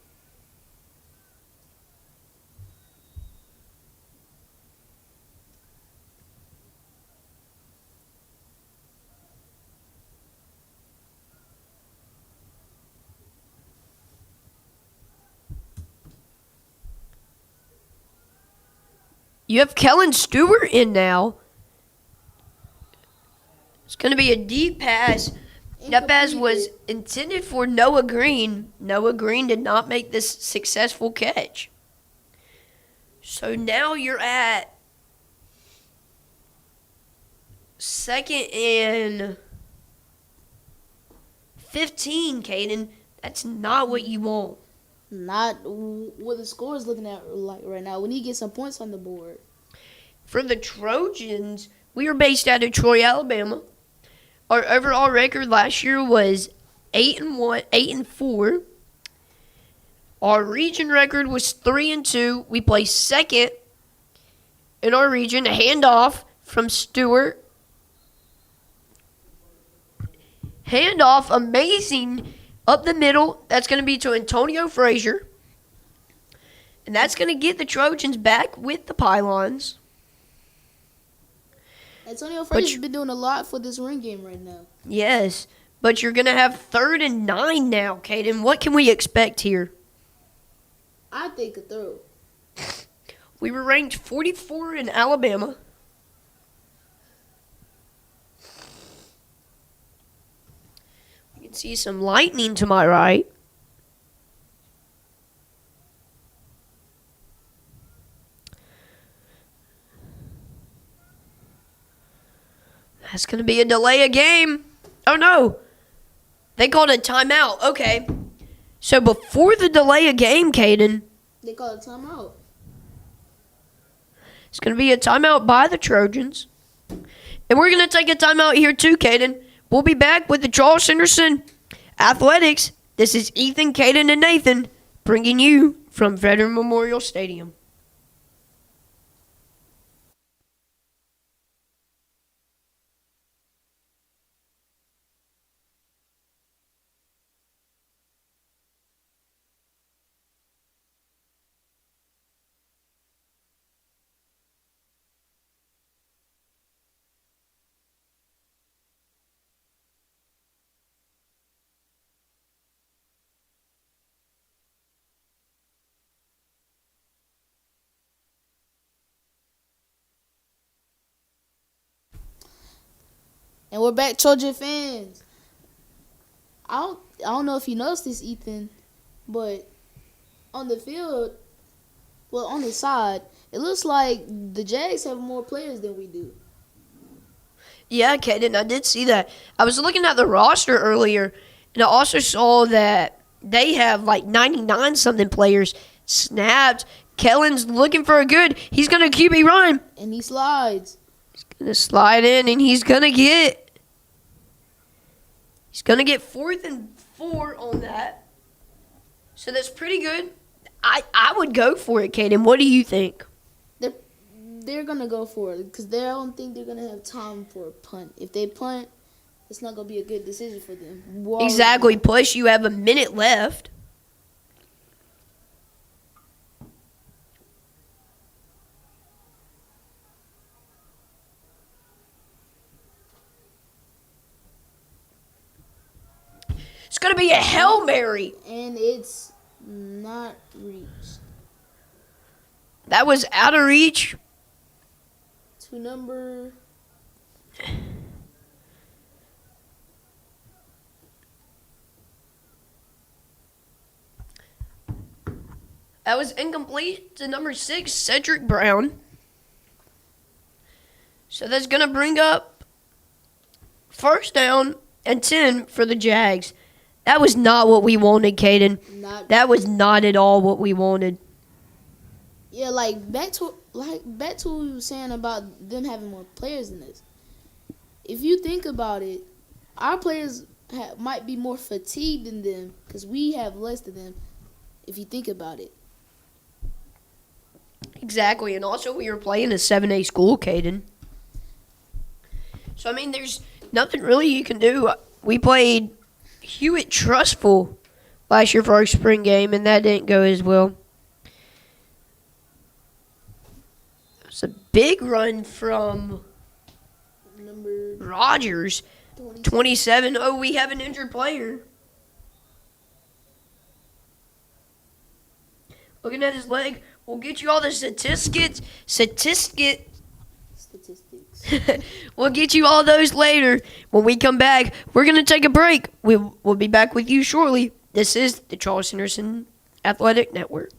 S1: You have Kellen Stewart in now. It's going to be a deep pass. That pass was intended for Noah Green. Noah Green did not make this successful catch. So now you're at 2nd and 15, Caden. That's not what you want.
S4: Not what the score is looking at like right now. We need to get some points on the board.
S1: For the Trojans, we are based out of Troy, Alabama. Our overall record last year was 8-4. Our region record was 3-2. We placed second in our region. A handoff from Stewart. Handoff, amazing, up the middle. That's going to be to Antonio Frazier. And that's going to get the Trojans back with the pylons.
S4: Antonio Frazier's been doing a lot for this ring game right now.
S1: Yes, but you're going to have 3rd and 9 now, Caden. What can we expect here?
S4: I think a throw.
S1: We were ranked 44 in Alabama. You can see some lightning to my right. That's going to be a delay of game. Oh, no. They called a timeout. Okay. So before the delay of game, Caden,
S4: They call it timeout.
S1: it's going to be a timeout by the Trojans. And we're going to take a timeout here too, Caden. We'll be back with the Charles Henderson Athletics. This is Ethan, Caden, and Nathan bringing you from Veteran Memorial Stadium.
S4: And we're back, Trojan fans. I don't know if you noticed this, Ethan, but on the field, well, on the side, it looks like the Jags have more players than we do.
S1: Yeah, Caden, I did see that. I was looking at the roster earlier, and I also saw that they have like 99-something players snapped. Kellen's looking for a good. He's going to QB run.
S4: And he slides.
S1: Going to slide in, and he's going to get 4th and 4 on that. So that's pretty good. I would go for it, Caden. What do you think?
S4: They're going to go for it because they don't think they're going to have time for a punt. If they punt, it's not going to be a good decision for them.
S1: Exactly. Plus, you have a minute left. It's going to be a Hail Mary.
S4: And it's not reached.
S1: That was out of reach.
S4: To number...
S1: That was incomplete to number 6, Cedric Brown. So that's going to bring up 1st down and 10 for the Jags. That was not what we wanted, Caden. That was not at all what we wanted.
S4: Yeah, back to what we were saying about them having more players than us. If you think about it, our players might be more fatigued than them because we have less than them. If you think about it.
S1: Exactly, and also we were playing a 7A school, Caden. So, I mean, there's nothing really you can do. We played Hewitt Trustful last year for our spring game, and that didn't go as well. It's a big run from
S4: Number
S1: Rogers, 27. Oh, we have an injured player. looking at his leg. We'll get you all the statistics. We'll get you all those later. When we come back, we're going to take a break. We'll be back with you shortly. This is the Charles Henderson Athletic Network.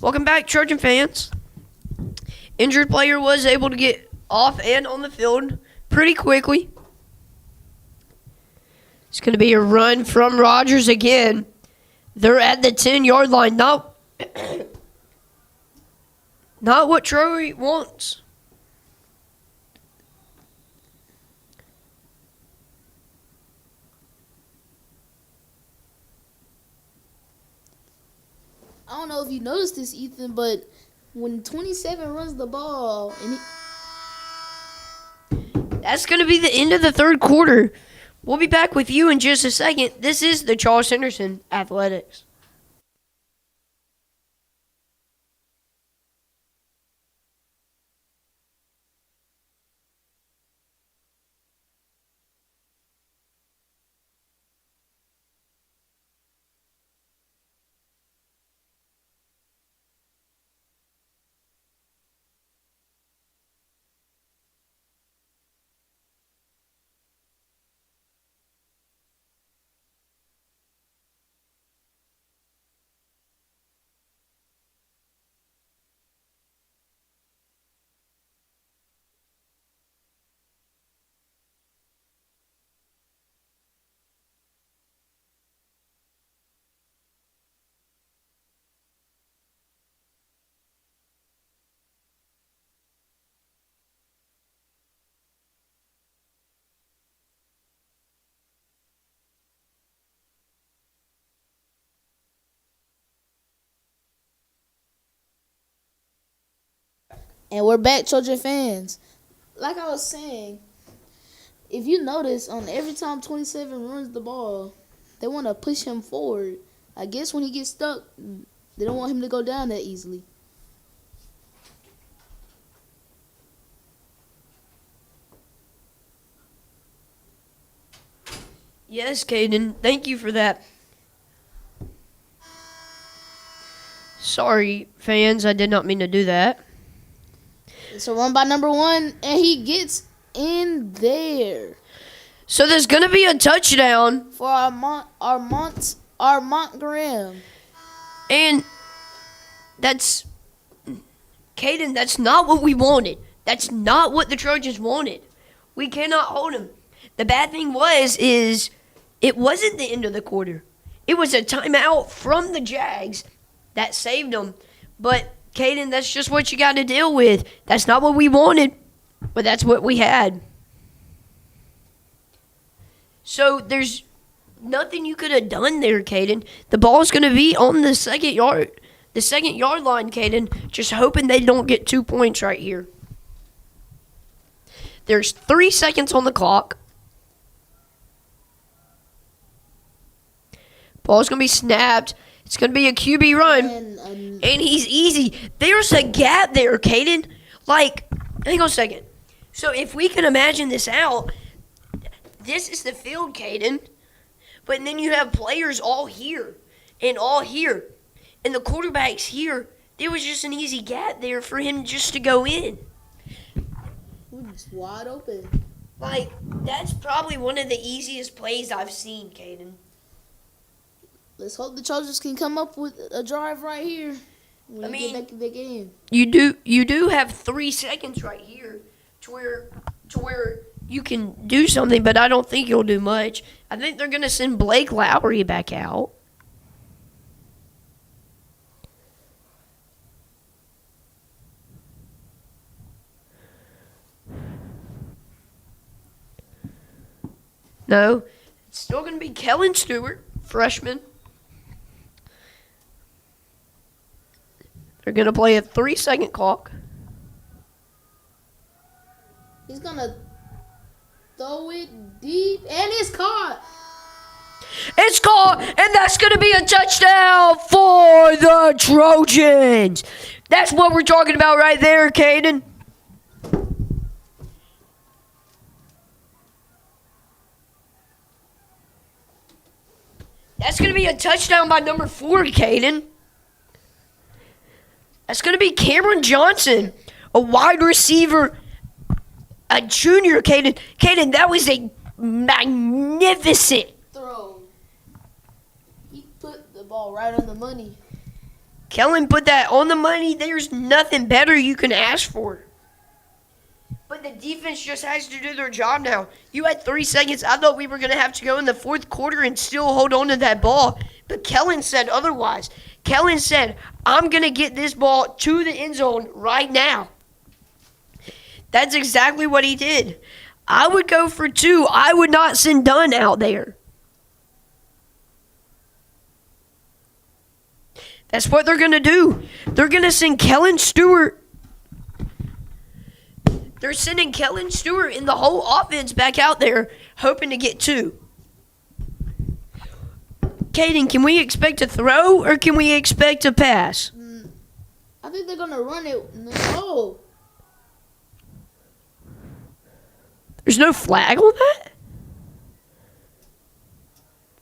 S1: Welcome back, Trojan fans. Injured player was able to get off and on the field pretty quickly. It's going to be a run from Rogers again. They're at the 10-yard line. Not what Troy wants.
S4: I don't know if you noticed this, Ethan, but when 27 runs the ball,
S1: That's going to be the end of the third quarter. We'll be back with you in just a second. This is the Charles Henderson Athletics.
S4: we're back, Trojan fans. Like I was saying, if you notice, on every time 27 runs the ball, they want to push him forward. I guess when he gets stuck, they don't want him to go down that easily.
S1: Yes, Caden. Thank you for that. Sorry, fans. I did not mean to do that.
S4: It's a run by number 1, and he gets in there.
S1: So there's going to be a touchdown.
S4: For Mont Graham.
S1: And that's, Caden, that's not what we wanted. That's not what the Trojans wanted. We cannot hold him. The bad thing is it wasn't the end of the quarter. It was a timeout from the Jags that saved them. But, Caden, that's just what you got to deal with. That's not what we wanted, but that's what we had. So there's nothing you could have done there, Caden. The ball's going to be on the second yard line, Caden. Just hoping they don't get 2 points right here. There's 3 seconds on the clock. Ball's going to be snapped. It's going to be a QB run. And he's easy. There's a gap there, Caden. Like, hang on a second. So if we can imagine this out, this is the field, Caden. But then you have players all here and all here. And the quarterback's here. There was just an easy gap there for him just to go in.
S4: It's wide open.
S1: Like, that's probably one of the easiest plays I've seen, Caden.
S4: Let's hope the Chargers can come up with a drive right here. When
S1: we
S4: get back in the game.
S1: You do have 3 seconds right here to where you can do something, but I don't think you'll do much. I think they're going to send Blake Lowry back out. No, it's still going to be Kellen Stewart, freshman. They're going to play a 3-second clock.
S4: He's gonna throw it deep, and it's caught.
S1: It's caught, and that's going to be a touchdown for the Trojans. That's what we're talking about right there, Caden. That's going to be a touchdown by number 4, Caden. That's going to be Cameron Johnson, a wide receiver, a junior, Caden. Caden, that was a magnificent
S4: Throw. He put the ball right on the money.
S1: Kellen put that on the money. There's nothing better you can ask for. But the defense just has to do their job now. You had 3 seconds. I thought we were going to have to go in the fourth quarter and still hold on to that ball. But Kellen said otherwise. Kellen said, I'm going to get this ball to the end zone right now. That's exactly what he did. I would go for 2. I would not send Dunn out there. That's what they're going to do. They're going to send Kellen Stewart. They're sending Kellen Stewart and the whole offense back out there, hoping to get 2. Caden, can we expect a throw or can we expect a pass?
S4: I think they're gonna run it. No.
S1: There's no flag on that?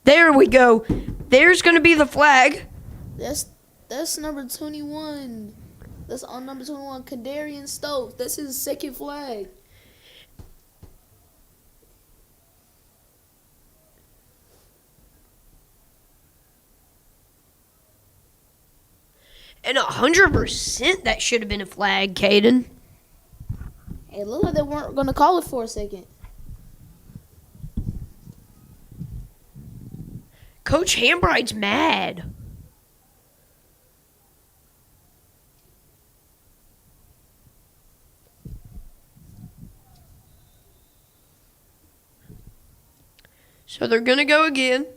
S1: There we go. There's going to be the flag.
S4: That's number 21. That's on number 21, Kadarian Stokes. That's his second flag.
S1: And 100% that should have been a flag, Caden.
S4: It looked like they weren't going to call it for a second.
S1: Coach Hambright's mad. So they're going to go again.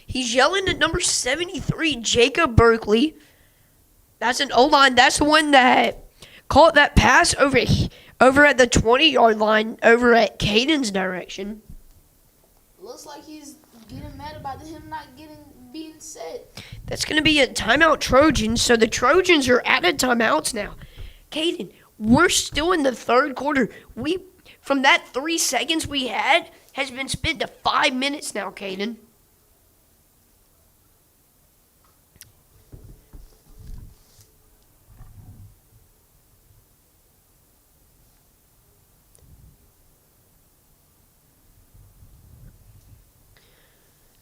S1: He's yelling at number 73, Jacob Berkeley. That's an O-line. That's the one that caught that pass over at the 20-yard line over at Caden's direction.
S4: Looks like he's getting mad about him not being set.
S1: That's going to be a timeout Trojans. So the Trojans are out of timeouts now. Caden, we're still in the third quarter. From that 3 seconds we had has been spent to 5 minutes now, Caden.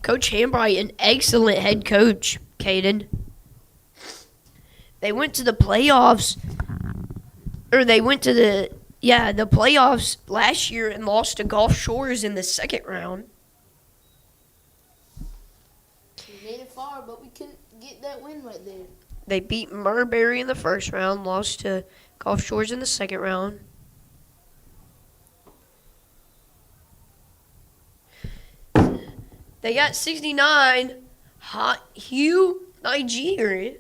S1: Coach Hambright, an excellent head coach, Caden. They went to the playoffs, or they went to the playoffs last year and lost to Gulf Shores in the second round.
S4: We made it far, but we couldn't get that win right there.
S1: They beat Murberry in the first round, lost to Gulf Shores in the second round. They got 69, Hugh Nigeria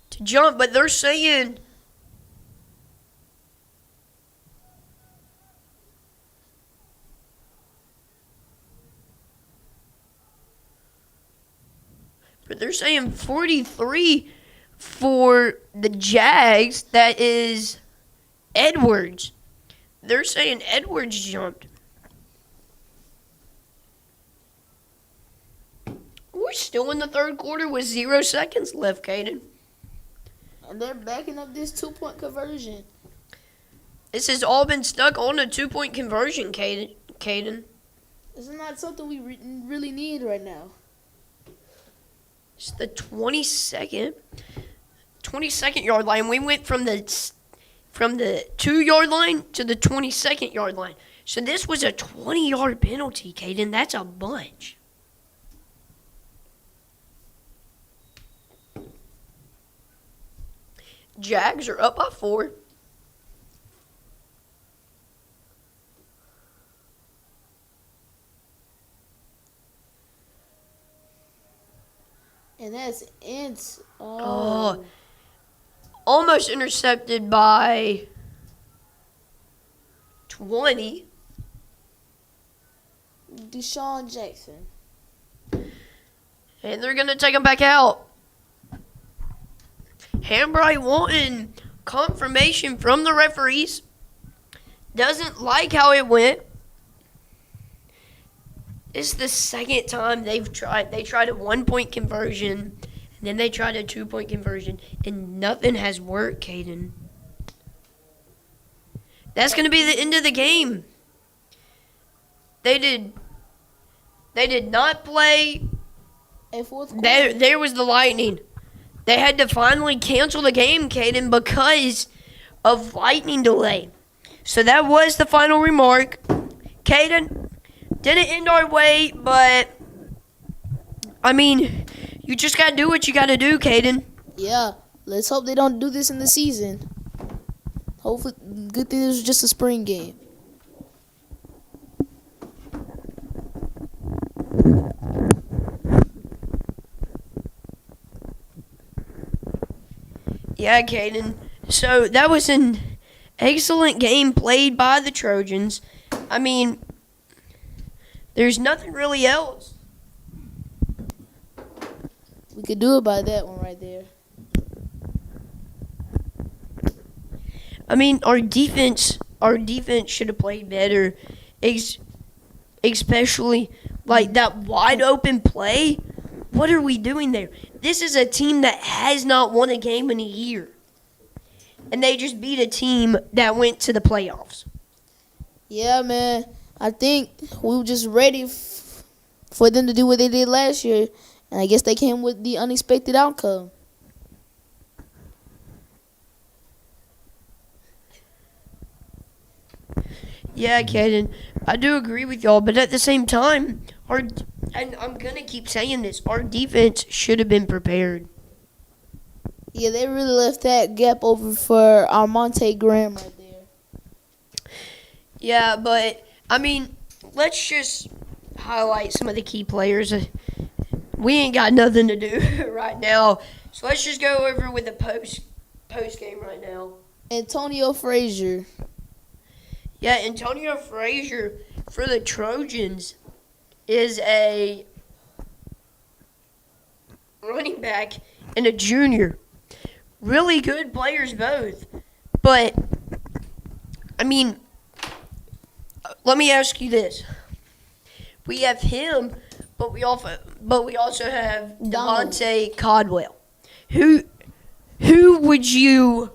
S1: to jump, but they're saying But they're saying 43 for the Jags. That is Edwards. They're saying Edwards jumped. We're still in the third quarter with 0 seconds left, Caden.
S4: And they're backing up this 2-point conversion.
S1: This has all been stuck on a 2-point conversion, Caden.
S4: This is not something we really need right now.
S1: It's the 22nd yard line. We went from the 2-yard line to the 22nd yard line. So this was a 20-yard penalty, Caden. That's a bunch. Jags are up by 4.
S4: And that's int.
S1: Oh. Almost intercepted by 20.
S4: Deshaun Jackson.
S1: And they're going to take him back out. Hambright wanting confirmation from the referees. Doesn't like how it went. It's the second time they've tried. They tried a 1-point conversion, and then they tried a 2-point conversion, and nothing has worked, Caden. That's going to be the end of the game. They did not play.
S4: A fourth quarter.
S1: There was the lightning. They had to finally cancel the game, Caden, because of lightning delay. So that was the final remark. Caden, didn't end our way, but, I mean, you just got to do what you got to do, Caden.
S4: Yeah, let's hope they don't do this in the season. Hopefully, good thing this was just a spring game.
S1: Yeah, Caden. So that was an excellent game played by the Trojans. I mean, there's nothing really else.
S4: We could do it by that one right there.
S1: I mean, our defense should have played better, especially like that wide open play. What are we doing there? This is a team that has not won a game in a year, and they just beat a team that went to the playoffs.
S4: Yeah, man. I think we were just ready for them to do what they did last year, and I guess they came with the unexpected outcome.
S1: Yeah, Caden, I do agree with y'all, but at the same time, and I'm going to keep saying this, our defense should have been prepared.
S4: Yeah, they really left that gap over for Armonte Graham right there.
S1: Yeah, but, I mean, let's just highlight some of the key players. We ain't got nothing to do right now, so let's just go over with the post game right now.
S4: Antonio Frazier.
S1: Yeah, Antonio Frazier for the Trojans is a running back and a junior. Really good players both. But, I mean, let me ask you this. We have him, but we also have Devontae Caldwell. Who would you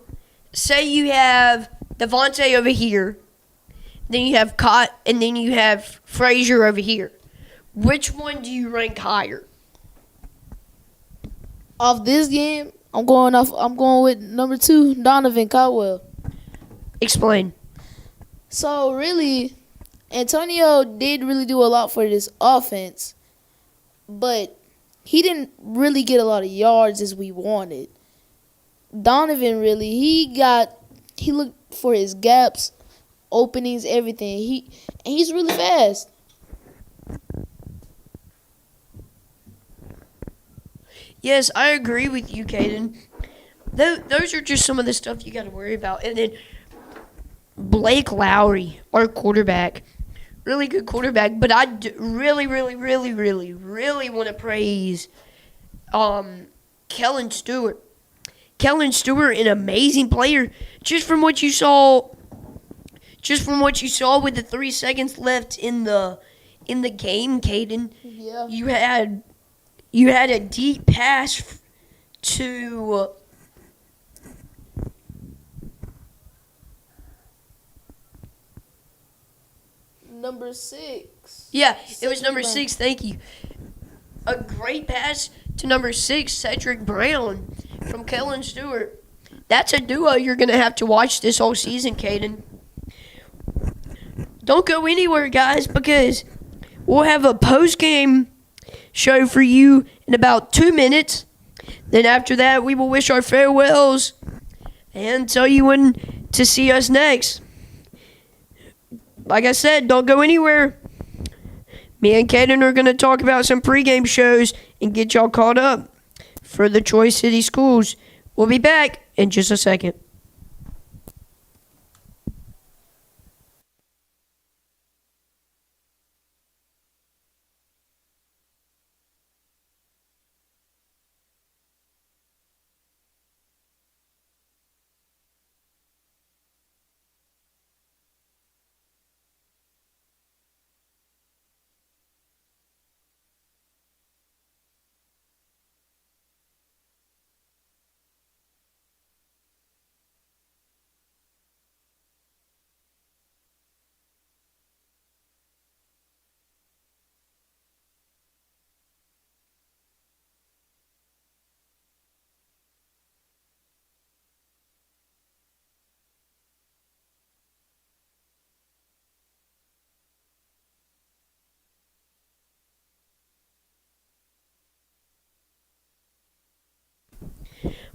S1: say you have Devontae over here? Then you have and then you have Frazier over here. Which one do you rank higher?
S4: Off this game, I'm going with number 2, Donovan Caldwell.
S1: Explain.
S4: So really, Antonio did really do a lot for this offense, but he didn't really get a lot of yards as we wanted. Donovan really, he looked for his gaps, openings, everything. He's really fast.
S1: Yes, I agree with you, Caden. Those are just some of the stuff you got to worry about. And then Blake Lowry, our quarterback, really good quarterback. But I really want to praise Kellen Stewart. Kellen Stewart, an amazing player. Just from what you saw with the 3 seconds left in the game, Caden,
S4: Yeah.
S1: you had a deep pass to
S4: Number 6.
S1: yeah, it was number
S4: Brown.
S1: 6. Thank you. A great pass to number 6, Cedric Brown from Kellen Stewart. That's a duo you're gonna have to watch this whole season, Caden. Don't go anywhere, guys, because we'll have a post-game show for you in about 2 minutes. Then after that, we will wish our farewells and tell you when to see us next. Like I said, don't go anywhere. Me and Kaden are going to talk about some pregame shows and get y'all caught up for the Troy City Schools. We'll be back in just a second.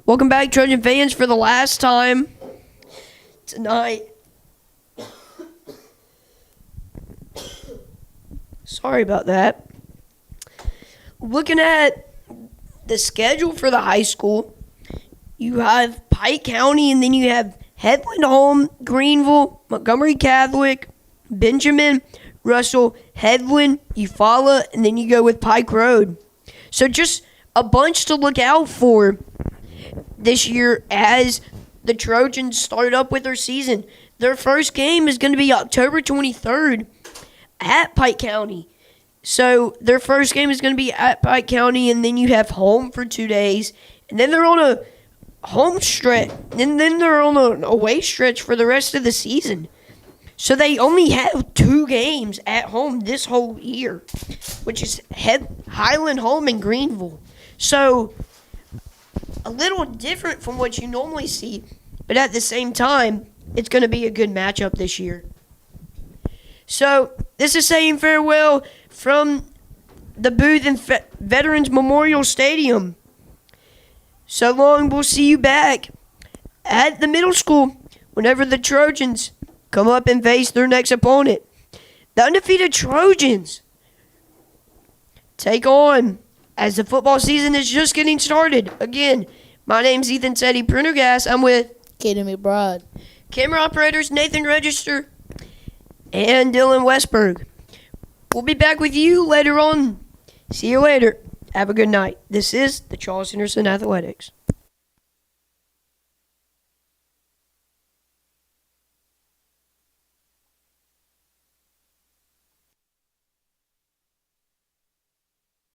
S1: Welcome back, Trojan fans, for the last time tonight. Sorry about that. Looking at the schedule for the high school, you have Pike County, and then you have Headland home, Greenville, Montgomery Catholic, Benjamin, Russell, Headland, Eufaula, and then you go with Pike Road. So just a bunch to look out for this year as the Trojans start up with their season. Their first game is going to be October 23rd at Pike County. So their first game is going to be at Pike County, and then you have home for 2 days. And then they're on a home stretch, and then they're on an away stretch for the rest of the season. So they only have 2 games at home this whole year, which is Highland home in Greenville. So a little different from what you normally see, but at the same time, it's going to be a good matchup this year. So this is saying farewell from the booth in Veterans Memorial Stadium. So long, we'll see you back at the middle school whenever the Trojans come up and face their next opponent. The undefeated Trojans take on as the football season is just getting started. Again, my name's Ethan Teddy Prendergast. I'm with
S4: Kaden McBride.
S1: camera operators Nathan Register and Dylan Westberg. We'll be back with you later on. See you later. Have a good night. This is the Charles Henderson Athletics.